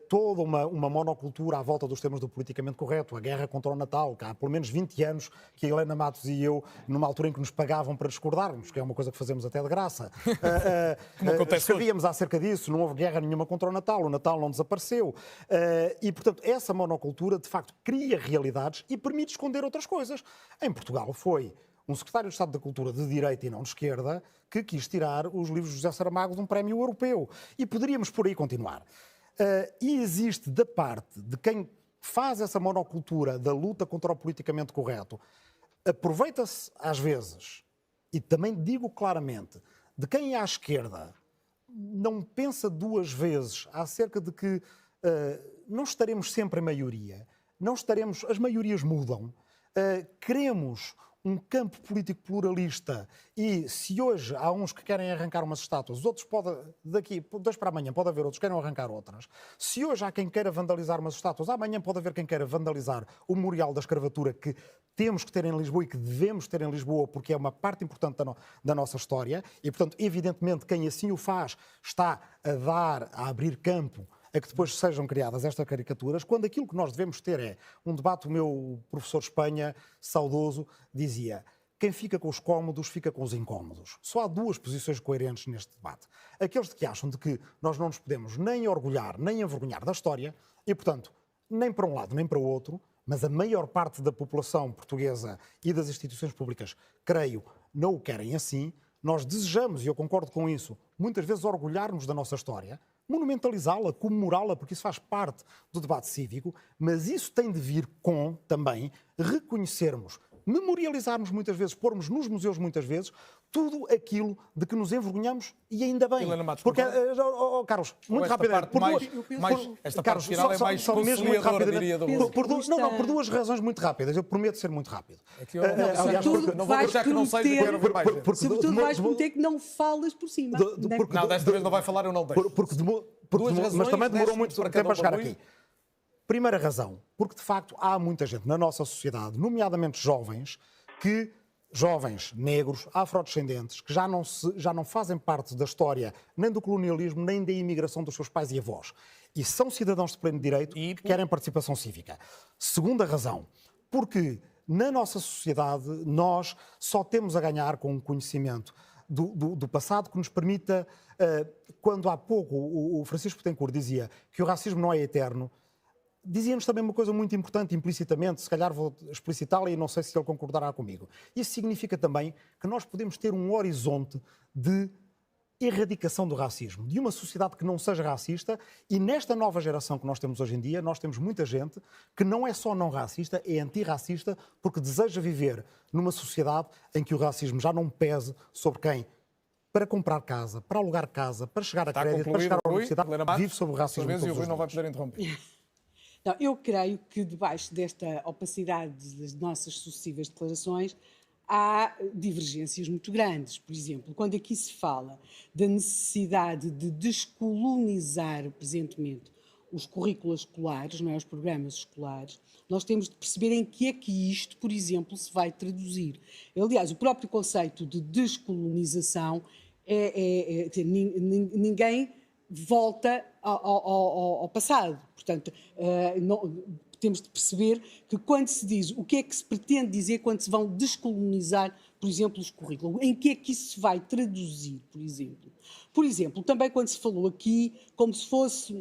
K: toda uma monocultura à volta dos temas do politicamente correto, a guerra contra o Natal, que há pelo menos 20 anos que a Helena Matos e eu, numa altura em que nos pagavam para discordarmos, que é uma coisa que fazemos até de graça, escrevíamos acerca disso, não houve guerra nenhuma contra o Natal não desapareceu. E, portanto, essa monocultura, de facto, cria realidades e permite esconder outras coisas. Em Portugal foi um secretário de Estado da Cultura de direita e não de esquerda que quis tirar os livros de José Saramago de um prémio europeu. E poderíamos por aí continuar. E existe da parte de quem faz essa monocultura da luta contra o politicamente correto, aproveita-se às vezes, e também digo claramente, de quem é à esquerda não pensa duas vezes acerca de que não estaremos sempre em maioria, não estaremos, as maiorias mudam, queremos um campo político pluralista e se hoje há uns que querem arrancar umas estátuas, os outros daqui, 2 para amanhã, pode haver outros que queiram arrancar outras. Se hoje há quem queira vandalizar umas estátuas, amanhã pode haver quem queira vandalizar o memorial da escravatura que temos que ter em Lisboa e que devemos ter em Lisboa porque é uma parte importante da nossa história e, portanto, evidentemente, quem assim o faz está a abrir campo a que depois sejam criadas estas caricaturas, quando aquilo que nós devemos ter é um debate. O meu professor Espanha, saudoso, dizia: quem fica com os cómodos fica com os incómodos. Só há duas posições coerentes neste debate. Aqueles que acham de que nós não nos podemos nem orgulhar, nem envergonhar da história, e, portanto, nem para um lado nem para o outro, mas a maior parte da população portuguesa e das instituições públicas, creio, não o querem assim. Nós desejamos, e eu concordo com isso, muitas vezes orgulhar-nos da nossa história, monumentalizá-la, comemorá-la, porque isso faz parte do debate cívico, mas isso tem de vir com, também, reconhecermos memorializarmos muitas vezes, pormos nos museus muitas vezes, tudo aquilo de que nos envergonhamos e ainda bem. Porque, Carlos, muito rapidamente,
A: Carlos, só mesmo muito rapidamente,
K: por duas razões muito rápidas, eu prometo ser muito rápido.
J: Não vou deixar que não seja... Sobretudo vais prometer que não falas por cima.
A: Não, desta vez não vai falar, eu não deixo.
K: Mas também demorou muito tempo a chegar aqui. Primeira razão, porque de facto há muita gente na nossa sociedade, nomeadamente jovens negros, afrodescendentes, que já não fazem parte da história nem do colonialismo, nem da imigração dos seus pais e avós. E são cidadãos de pleno direito que querem participação cívica. Segunda razão, porque na nossa sociedade nós só temos a ganhar com o conhecimento do passado que nos permita, quando há pouco o Francisco Betancourt dizia que o racismo não é eterno, dizia-nos também uma coisa muito importante, implicitamente, se calhar vou explicitá-la e não sei se ele concordará comigo. Isso significa também que nós podemos ter um horizonte de erradicação do racismo, de uma sociedade que não seja racista, e nesta nova geração que nós temos hoje em dia, nós temos muita gente que não é só não racista, é antirracista, porque deseja viver numa sociedade em que o racismo já não pese sobre quem, para comprar casa, para alugar casa, para chegar a crédito, para chegar à universidade, vive sobre o racismo.
A: E o Rui não vai poder interromper.
J: Não, eu creio que debaixo desta opacidade das nossas sucessivas declarações há divergências muito grandes. Por exemplo, quando aqui se fala da necessidade de descolonizar presentemente os currículos escolares, não é, os programas escolares, nós temos de perceber em que é que isto, por exemplo, se vai traduzir. Aliás, o próprio conceito de descolonização ninguém volta ao passado. Portanto, temos de perceber que quando se diz, o que é que se pretende dizer quando se vão descolonizar, por exemplo, os currículos? Em que é que isso se vai traduzir, por exemplo? Por exemplo, também quando se falou aqui, como se fosse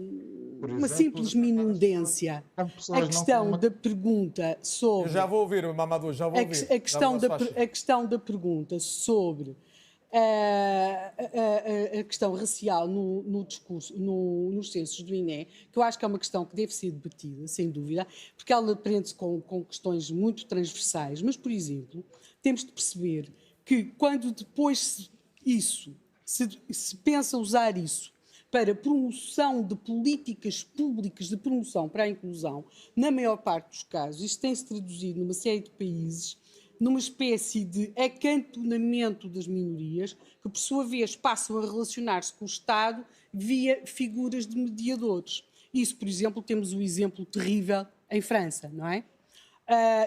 J: uma simples minudência, a questão da pergunta sobre...
A: Eu já vou ouvir, Mamadou, já vou ouvir.
J: A questão da pergunta sobre a questão racial no discurso, nos censos do INE, que eu acho que é uma questão que deve ser debatida, sem dúvida, porque ela prende-se com questões muito transversais, mas, por exemplo, temos de perceber que quando depois se pensa usar isso para promoção de políticas públicas de promoção para a inclusão, na maior parte dos casos, isso tem-se traduzido numa série de países numa espécie de acantonamento das minorias, que por sua vez passam a relacionar-se com o Estado via figuras de mediadores. Isso, por exemplo, temos o exemplo terrível em França, não é?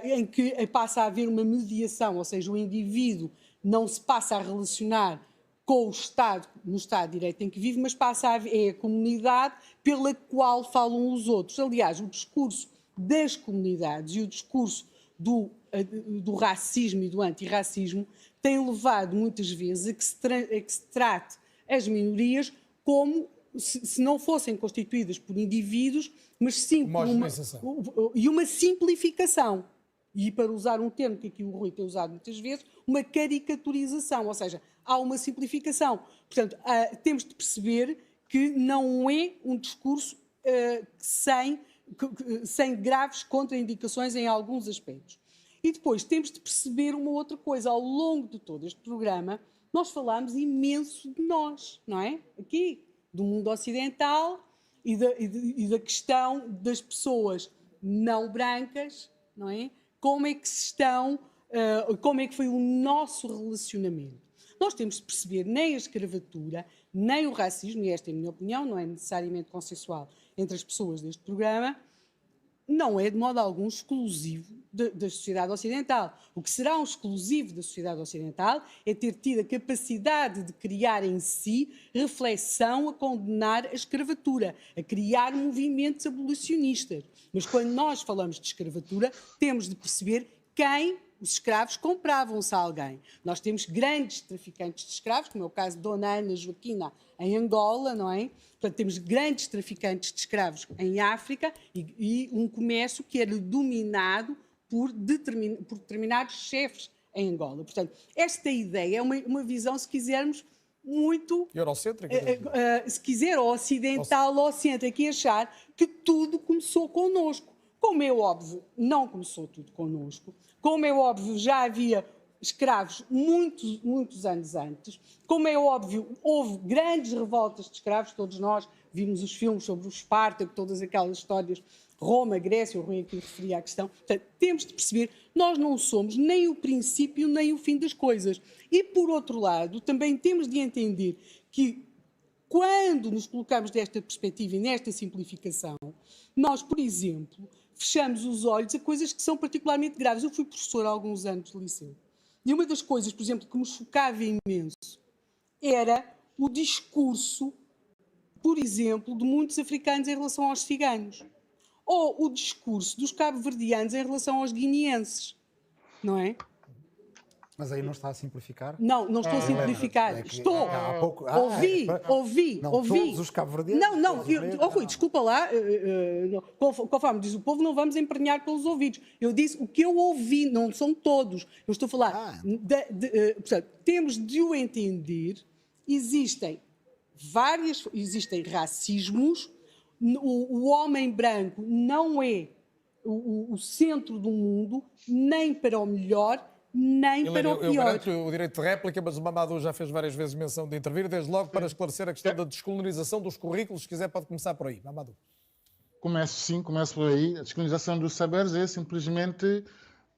J: Em que passa a haver uma mediação, ou seja, o indivíduo não se passa a relacionar com o Estado, no Estado de Direito em que vive, mas passa é a comunidade pela qual falam os outros. Aliás, o discurso das comunidades e o discurso do racismo e do antirracismo tem levado muitas vezes a que se trate as minorias como se não fossem constituídas por indivíduos, mas sim por uma simplificação. E para usar um termo que aqui o Rui tem usado muitas vezes, uma caricaturização, ou seja, há uma simplificação. Portanto, temos de perceber que não é um discurso sem graves contraindicações em alguns aspectos. E depois temos de perceber uma outra coisa. Ao longo de todo este programa, nós falámos imenso de nós, não é? Aqui, do mundo ocidental e da questão das pessoas não brancas, não é? Como é que como é que foi o nosso relacionamento? Nós temos de perceber nem a escravatura, nem o racismo, e esta é a minha opinião, não é necessariamente consensual entre as pessoas deste programa, não é de modo algum exclusivo da sociedade ocidental. O que será um exclusivo da sociedade ocidental é ter tido a capacidade de criar em si reflexão a condenar a escravatura, a criar movimentos abolicionistas. Mas quando nós falamos de escravatura, temos de perceber quem os escravos compravam-se a alguém. Nós temos grandes traficantes de escravos, como é o caso de Dona Ana Joaquina em Angola, não é? Portanto, temos grandes traficantes de escravos em África e um comércio que era dominado por determinados chefes em Angola. Portanto, esta ideia é uma visão, se quisermos, muito...
A: eurocêntrica?
J: Se quiser, ocidental, ocêntrica, e achar que tudo começou connosco. Como é óbvio, não começou tudo connosco. Como é óbvio, já havia escravos muitos anos antes. Como é óbvio, houve grandes revoltas de escravos. Todos nós vimos os filmes sobre o Espartaco, todas aquelas histórias, Roma, Grécia, o Rui aqui referia à questão. Portanto, temos de perceber, nós não somos nem o princípio nem o fim das coisas. E, por outro lado, também temos de entender que, quando nos colocamos desta perspectiva e nesta simplificação, nós, por exemplo, fechamos os olhos a coisas que são particularmente graves. Eu fui professora há alguns anos de liceu. E uma das coisas, por exemplo, que me chocava imenso era o discurso, por exemplo, de muitos africanos em relação aos ciganos. Ou o discurso dos cabo-verdianos em relação aos guineenses. Não é?
K: Mas aí não está a simplificar?
J: Não, não estou a simplificar. Estou.
K: Há pouco,
J: ouvi.
K: Todos os cabo-verdianos?
J: Não, Rui, desculpa lá. Conforme diz o povo, não vamos emprenhar pelos ouvidos. Eu disse o que eu ouvi, não são todos. Eu estou a falar. Portanto, temos de o entender. Existem racismos. O homem branco não é o centro do mundo, nem para o melhor, nem para o pior.
A: Eu garanto o direito de réplica, mas o Mamadou já fez várias vezes menção de intervir, desde logo para esclarecer a questão da descolonização dos currículos. Se quiser, pode começar por aí. Mamadou.
L: Começo por aí. A descolonização dos saberes é simplesmente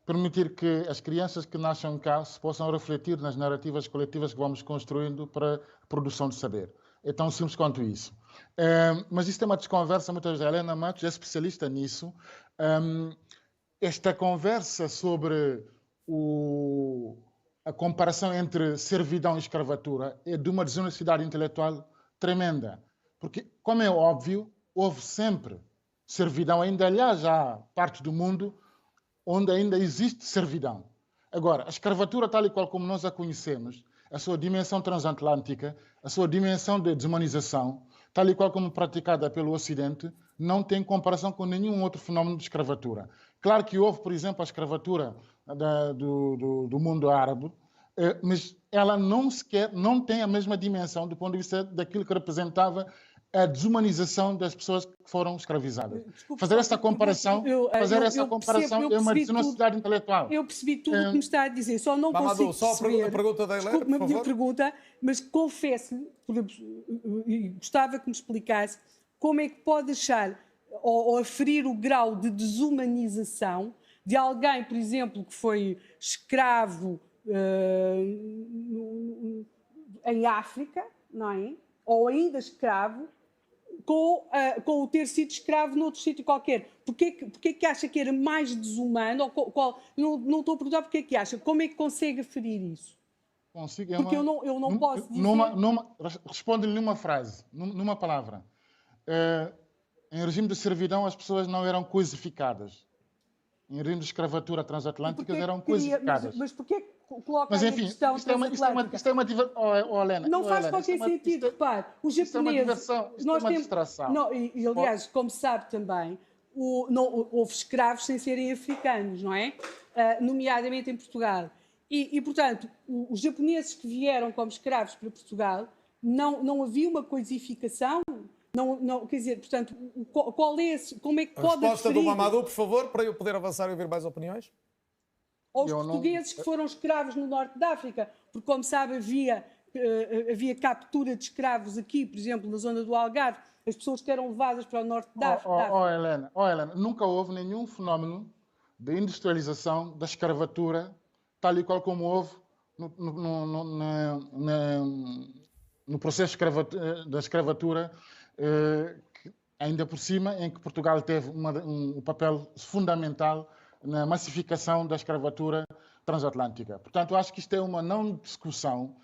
L: permitir que as crianças que nascem cá se possam refletir nas narrativas coletivas que vamos construindo para a produção de saber. É tão simples quanto isso. Mas isso é uma desconversa, muitas vezes. A Helena Matos é especialista nisso. Esta conversa sobre a comparação entre servidão e escravatura é de uma desonestidade intelectual tremenda. Porque, como é óbvio, houve sempre servidão. Ainda, aliás, há parte do mundo onde ainda existe servidão. Agora, a escravatura, tal e qual como nós a conhecemos, a sua dimensão transatlântica, a sua dimensão de desumanização, tal e qual como praticada pelo Ocidente, não tem comparação com nenhum outro fenómeno de escravatura. Claro que houve, por exemplo, a escravatura do mundo árabe, mas ela não tem a mesma dimensão do ponto de vista daquilo que representava a desumanização das pessoas que foram escravizadas. Fazer essa comparação é uma desonestidade intelectual.
J: Eu percebi tudo o que me está a dizer, só não consigo perceber...
A: Só a pergunta da Helena, por favor.
J: Pergunta, mas confesso-lhe, gostava que me explicasse como é que pode achar ou aferir o grau de desumanização de alguém, por exemplo, que foi escravo em África, não é? Ou ainda escravo, com o ter sido escravo noutro sítio qualquer. Porquê que acha que era mais desumano? Não estou a perguntar porquê que acha. Como é que consegue aferir isso?
L: Consigo,
J: porque eu não posso dizer...
L: Responde-lhe numa frase, numa palavra. Em regime de servidão, as pessoas não eram coisificadas. Em regime de escravatura transatlânticas, eram coisificadas.
J: Mas porquê que coloca a questão transatlântica?
L: Isto é uma Helena.
J: Não faz qualquer sentido, repare. Os japoneses...
L: Isto é uma distração.
J: E, aliás, como sabe também, houve escravos sem serem africanos, não é? Nomeadamente em Portugal. E, portanto, os japoneses que vieram como escravos para Portugal, não havia uma coisificação? Não, quer dizer, portanto, como é que pode
A: A resposta
J: aferir...
A: do Mamadou, por favor, para eu poder avançar e ouvir mais opiniões.
J: Aos portugueses que foram escravos no norte da África, porque, como sabe, havia captura de escravos aqui, por exemplo, na zona do Algarve, as pessoas que eram levadas para o norte da África.
L: Helena, nunca houve nenhum fenómeno de industrialização da escravatura, tal e qual como houve no processo da escravatura, ainda por cima, em que Portugal teve um papel fundamental na massificação da escravatura transatlântica. Portanto, acho que isto é uma não discussão.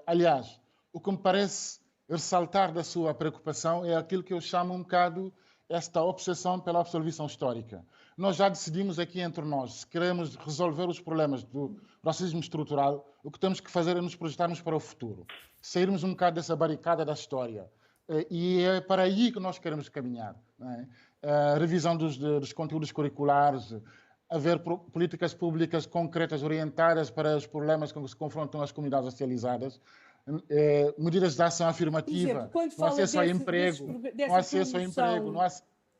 L: Aliás, o que me parece ressaltar da sua preocupação é aquilo que eu chamo um bocado esta obsessão pela absolvição histórica. Nós já decidimos aqui entre nós, se queremos resolver os problemas do racismo estrutural, o que temos que fazer é nos projetarmos para o futuro, sairmos um bocado dessa barricada da história. E é para aí que nós queremos caminhar. Não é? A revisão dos conteúdos curriculares, haver políticas públicas concretas orientadas para os problemas com que se confrontam as comunidades racializadas, medidas de ação afirmativa, no acesso ao emprego,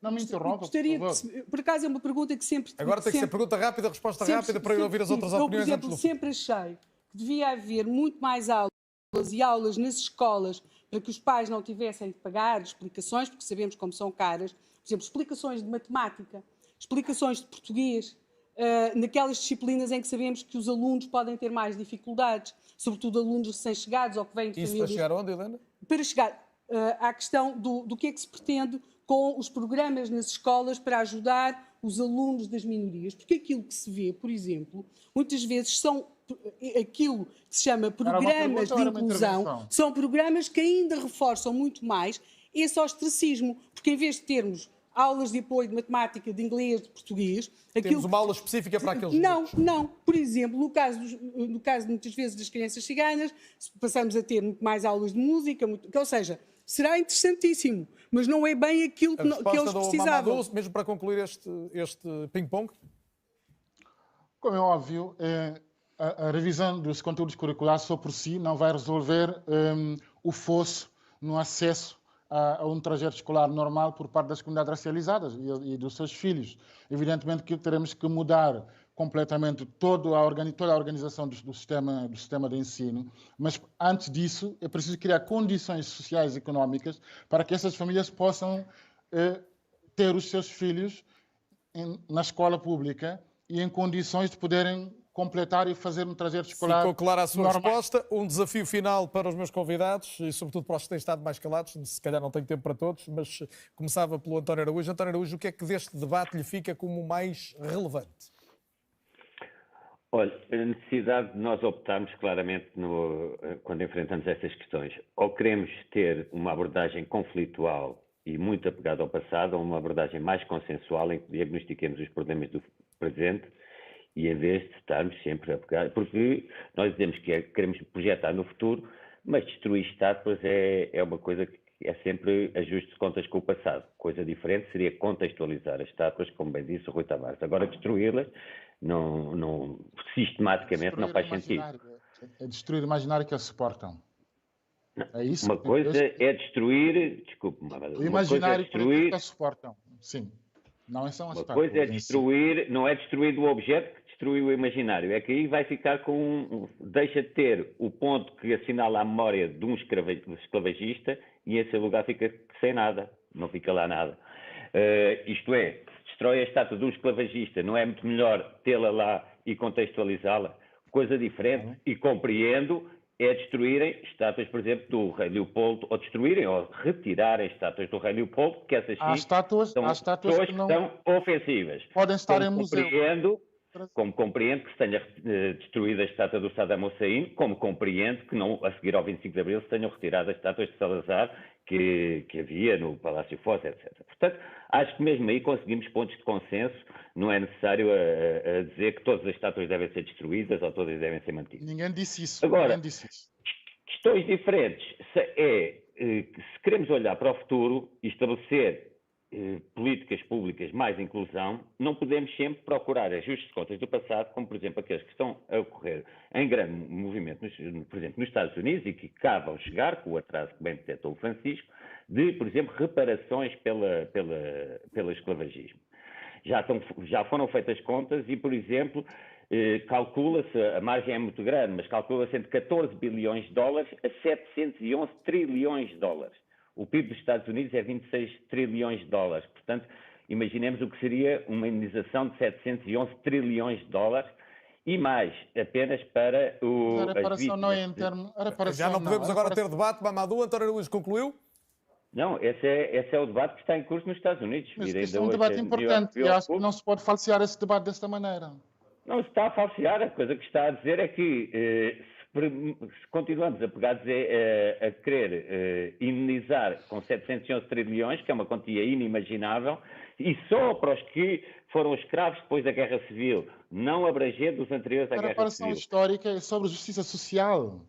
L: Não me interrompa,
J: gostaria
L: por favor.
J: por acaso é uma pergunta que sempre...
A: Agora tem que ser pergunta rápida, resposta rápida, para eu ouvir as outras opiniões.
J: Eu, por exemplo, sempre achei que devia haver muito mais aulas e aulas nas escolas para que os pais não tivessem de pagar explicações, porque sabemos como são caras. Por exemplo, explicações de matemática, explicações de português, naquelas disciplinas em que sabemos que os alunos podem ter mais dificuldades, sobretudo alunos recém-chegados ou que vêm de
A: famílias...
J: Isso
A: para chegar onde, Helena?
J: Para chegar à questão do que é que se pretende com os programas nas escolas para ajudar os alunos das minorias. Porque aquilo que se vê, por exemplo, muitas vezes são aquilo que se chama programas de inclusão, são programas que ainda reforçam muito mais esse ostracismo, porque em vez de termos aulas de apoio de matemática, de inglês, de português...
A: Temos uma aula específica para aqueles
J: grupos. Não. Por exemplo, no caso muitas vezes das crianças ciganas, passamos a ter muito mais aulas de música, ou seja, será interessantíssimo, mas não é bem aquilo que eles precisavam.
A: Mamadou, mesmo para concluir este ping-pong?
L: Como é óbvio, a revisão dos conteúdos curriculares só por si não vai resolver o fosso no acesso a um trajeto escolar normal por parte das comunidades racializadas e dos seus filhos. Evidentemente que teremos que mudar completamente toda a organização do sistema de ensino, mas antes disso é preciso criar condições sociais e económicas para que essas famílias possam ter os seus filhos na escola pública e em condições de poderem completar e fazer um trajeto escolar.
A: Ficou clara a sua
L: normal.
A: resposta. Um desafio final para os meus convidados e, sobretudo, para os que têm estado mais calados. Se calhar não tenho tempo para todos, mas começava pelo António Araújo. António Araújo, o que é que deste debate lhe fica como mais relevante?
I: Olha, a necessidade de nós optarmos claramente quando enfrentamos estas questões. Ou queremos ter uma abordagem conflitual e muito apegada ao passado, ou uma abordagem mais consensual em que diagnostiquemos os problemas do presente, e em vez de estarmos sempre a pegar, porque nós dizemos que queremos projetar no futuro, mas destruir estátuas é uma coisa que é sempre ajuste de contas com o passado. Coisa diferente seria contextualizar as estátuas, como bem disse o Rui Tavares. Agora, destruí-las não sistematicamente não faz sentido.
L: É destruir o imaginário que eles suportam. É isso?
I: Uma coisa é destruir, desculpe,
L: o imaginário que eles suportam. Sim. Não são as
I: uma coisa é destruir, não é destruir o objeto que destrui o imaginário, é que aí vai ficar deixa de ter o ponto que assinala a memória de um esclavagista e em seu lugar fica sem nada, não fica lá nada. Isto é, se destrói a estátua de um esclavagista, não é muito melhor tê-la lá e contextualizá-la? Coisa diferente, e compreendo, é destruírem estátuas, por exemplo, do rei Leopoldo, ou destruírem ou retirarem estátuas do rei Leopoldo, que essas sim são pessoas que são ofensivas.
L: Podem estar em museu.
I: Como compreendo que se tenha destruído a estátua do Saddam Hussein, como compreendo que não, a seguir ao 25 de Abril se tenham retirado as estátuas de Salazar que havia no Palácio Foz, etc. Portanto, acho que mesmo aí conseguimos pontos de consenso, não é necessário dizer que todas as estátuas devem ser destruídas ou todas devem ser mantidas.
L: Ninguém disse isso.
I: Agora,
L: ninguém disse isso.
I: Questões diferentes. Se queremos olhar para o futuro e estabelecer políticas públicas mais inclusão, não podemos sempre procurar ajustes de contas do passado, como, por exemplo, aqueles que estão a ocorrer em grande movimento, por exemplo, nos Estados Unidos e que acabam de chegar, com o atraso que bem detectou o Francisco, de, por exemplo, reparações pelo esclavagismo. Já foram feitas contas e, por exemplo, calcula-se, a margem é muito grande, mas calcula-se entre 14 bilhões de dólares a 711 trilhões de dólares. O PIB dos Estados Unidos é 26 trilhões de dólares. Portanto, imaginemos o que seria uma indenização de 711 trilhões de dólares e mais, apenas para
L: a reparação não é em termos...
A: Já não podemos agora ter debate. Mamadou, António Araújo concluiu?
I: Não, esse é o debate que está em curso nos Estados Unidos.
L: Mas isso é um debate importante e acho que não se pode falsear esse debate desta maneira.
I: Não se está a falsear. A coisa que está a dizer é que... se continuamos apegados a querer indenizar com 711 trilhões, que é uma quantia inimaginável, e só para os que foram escravos depois da Guerra Civil, não abrangendo os anteriores à Guerra Civil.
L: A reparação histórica é sobre justiça social,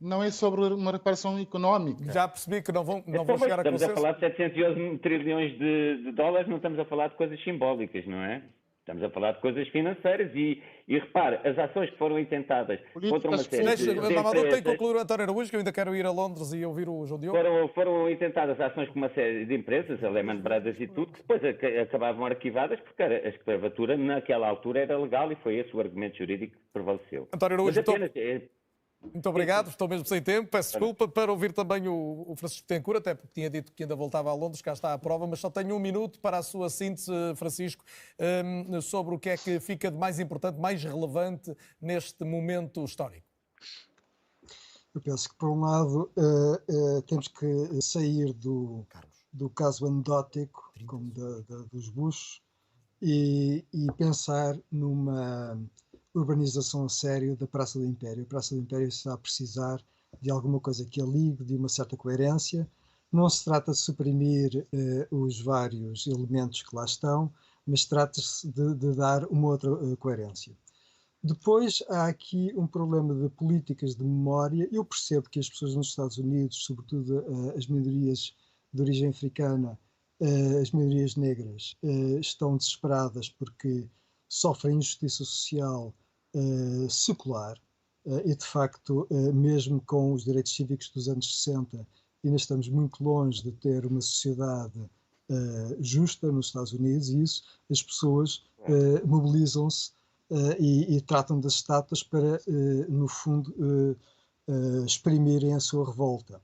L: não é sobre uma reparação económica.
A: Já percebi que não vão chegar a consenso.
I: Estamos a falar de 711 trilhões de dólares, não estamos a falar de coisas simbólicas, não é? Estamos a falar de coisas financeiras e repare, as ações que foram intentadas contra uma série de
A: Amador, tem que
I: empresas...
A: concluir o António Araújo, que eu ainda quero ir a Londres e ouvir o João Diogo.
I: Foram intentadas ações com uma série de empresas, a Lehman Brothers e tudo, que depois acabavam arquivadas porque a escravatura naquela altura era legal e foi esse o argumento jurídico que prevaleceu.
A: António Araújo,
I: Mas
A: muito obrigado, estou mesmo sem tempo, peço desculpa, para ouvir também o Francisco Tencourt, até porque tinha dito que ainda voltava a Londres, cá está a prova, mas só tenho 1 minuto para a sua síntese, Francisco, sobre o que é que fica de mais importante, mais relevante neste momento histórico.
H: Eu penso que, por um lado, temos que sair do caso anedótico, como dos Bush, e pensar numa urbanização a sério da Praça do Império. A Praça do Império está a precisar de alguma coisa que a ligue, de uma certa coerência. Não se trata de suprimir os vários elementos que lá estão, mas trata-se de dar uma outra coerência. Depois há aqui um problema de políticas de memória. Eu percebo que as pessoas nos Estados Unidos, sobretudo as minorias de origem africana, as minorias negras, estão desesperadas porque sofrem injustiça social secular e, de facto, mesmo com os direitos cívicos dos anos 60, ainda estamos muito longe de ter uma sociedade justa nos Estados Unidos, e isso as pessoas mobilizam-se e tratam das estátuas para, no fundo, exprimirem a sua revolta.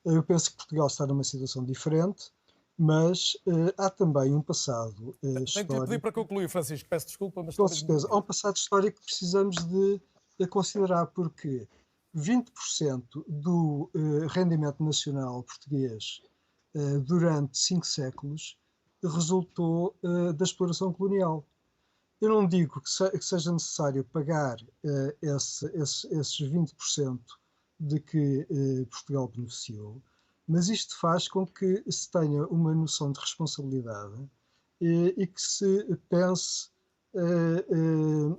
H: Eu penso que Portugal está numa situação diferente, mas há também um passado histórico... Tenho que
A: pedir para concluir, Francisco, peço desculpa, mas...
H: Com certeza, há um passado histórico que precisamos de considerar, porque 20% do rendimento nacional português durante 5 séculos resultou da exploração colonial. Eu não digo que seja necessário pagar esses 20% de que Portugal beneficiou, mas isto faz com que se tenha uma noção de responsabilidade e que se pense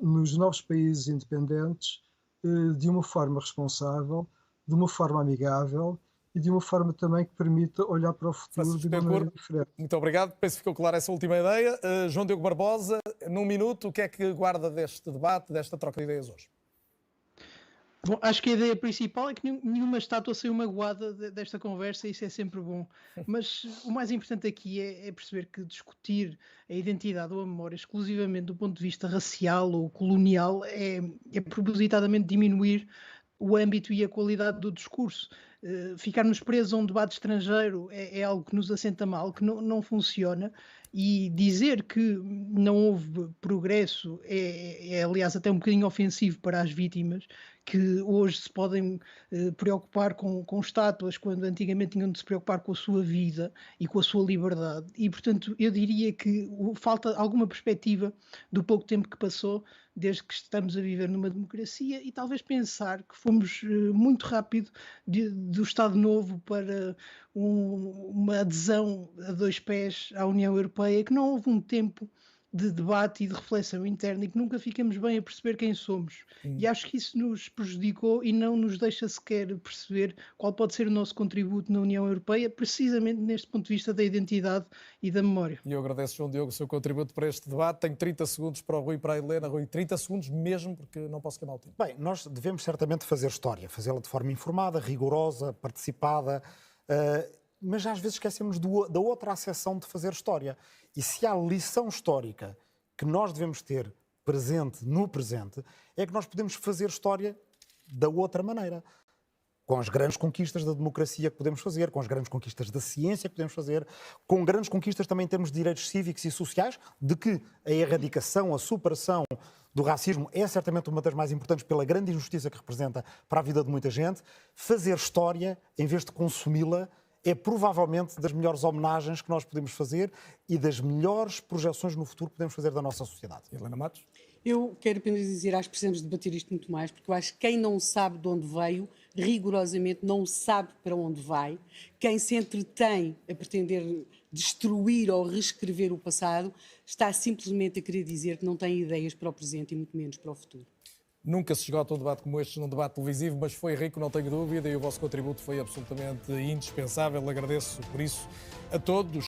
H: nos novos países independentes de uma forma responsável, de uma forma amigável e de uma forma também que permita olhar para o futuro de uma maneira diferente.
A: Muito obrigado, penso que ficou clara essa última ideia. João Diogo Barbosa, num minuto, o que é que guarda deste debate, desta troca de ideias hoje?
M: Bom, acho que a ideia principal é que nenhuma estátua saiu magoada desta conversa, e isso é sempre bom. Mas o mais importante aqui é perceber que discutir a identidade ou a memória exclusivamente do ponto de vista racial ou colonial é propositadamente diminuir o âmbito e a qualidade do discurso. Ficarmos presos a um debate estrangeiro é algo que nos assenta mal, que não funciona, e dizer que não houve progresso é aliás até um bocadinho ofensivo para as vítimas, que hoje se podem preocupar com estátuas quando antigamente tinham de se preocupar com a sua vida e com a sua liberdade. E, portanto, eu diria que falta alguma perspectiva do pouco tempo que passou desde que estamos a viver numa democracia, e talvez pensar que fomos muito rápido do Estado Novo para uma adesão a 2 pés à União Europeia, que não houve um tempo de debate e de reflexão interna e que nunca ficamos bem a perceber quem somos. E acho que isso nos prejudicou e não nos deixa sequer perceber qual pode ser o nosso contributo na União Europeia, precisamente neste ponto de vista da identidade e da memória.
A: E eu agradeço, João Diogo, o seu contributo para este debate. Tenho 30 segundos para o Rui e para a Helena. Rui, 30 segundos mesmo, porque não posso queimar o tempo.
K: Bem, nós devemos certamente fazer história, fazê-la de forma informada, rigorosa, participada, mas às vezes esquecemos da outra acessão de fazer história. E se há lição histórica que nós devemos ter presente no presente, é que nós podemos fazer história da outra maneira. Com as grandes conquistas da democracia que podemos fazer, com as grandes conquistas da ciência que podemos fazer, com grandes conquistas também em termos de direitos cívicos e sociais, de que a erradicação, a superação do racismo é certamente uma das mais importantes pela grande injustiça que representa para a vida de muita gente. Fazer história, em vez de consumi-la, é provavelmente das melhores homenagens que nós podemos fazer e das melhores projeções no futuro que podemos fazer da nossa sociedade.
A: Helena Matos?
J: Eu quero apenas dizer, acho que precisamos debater isto muito mais, porque eu acho que quem não sabe de onde veio, rigorosamente não sabe para onde vai. Quem se entretém a pretender destruir ou reescrever o passado, está simplesmente a querer dizer que não tem ideias para o presente e muito menos para o futuro.
A: Nunca se esgota um debate como este num debate televisivo, mas foi rico, não tenho dúvida, e o vosso contributo foi absolutamente indispensável. Agradeço por isso a todos.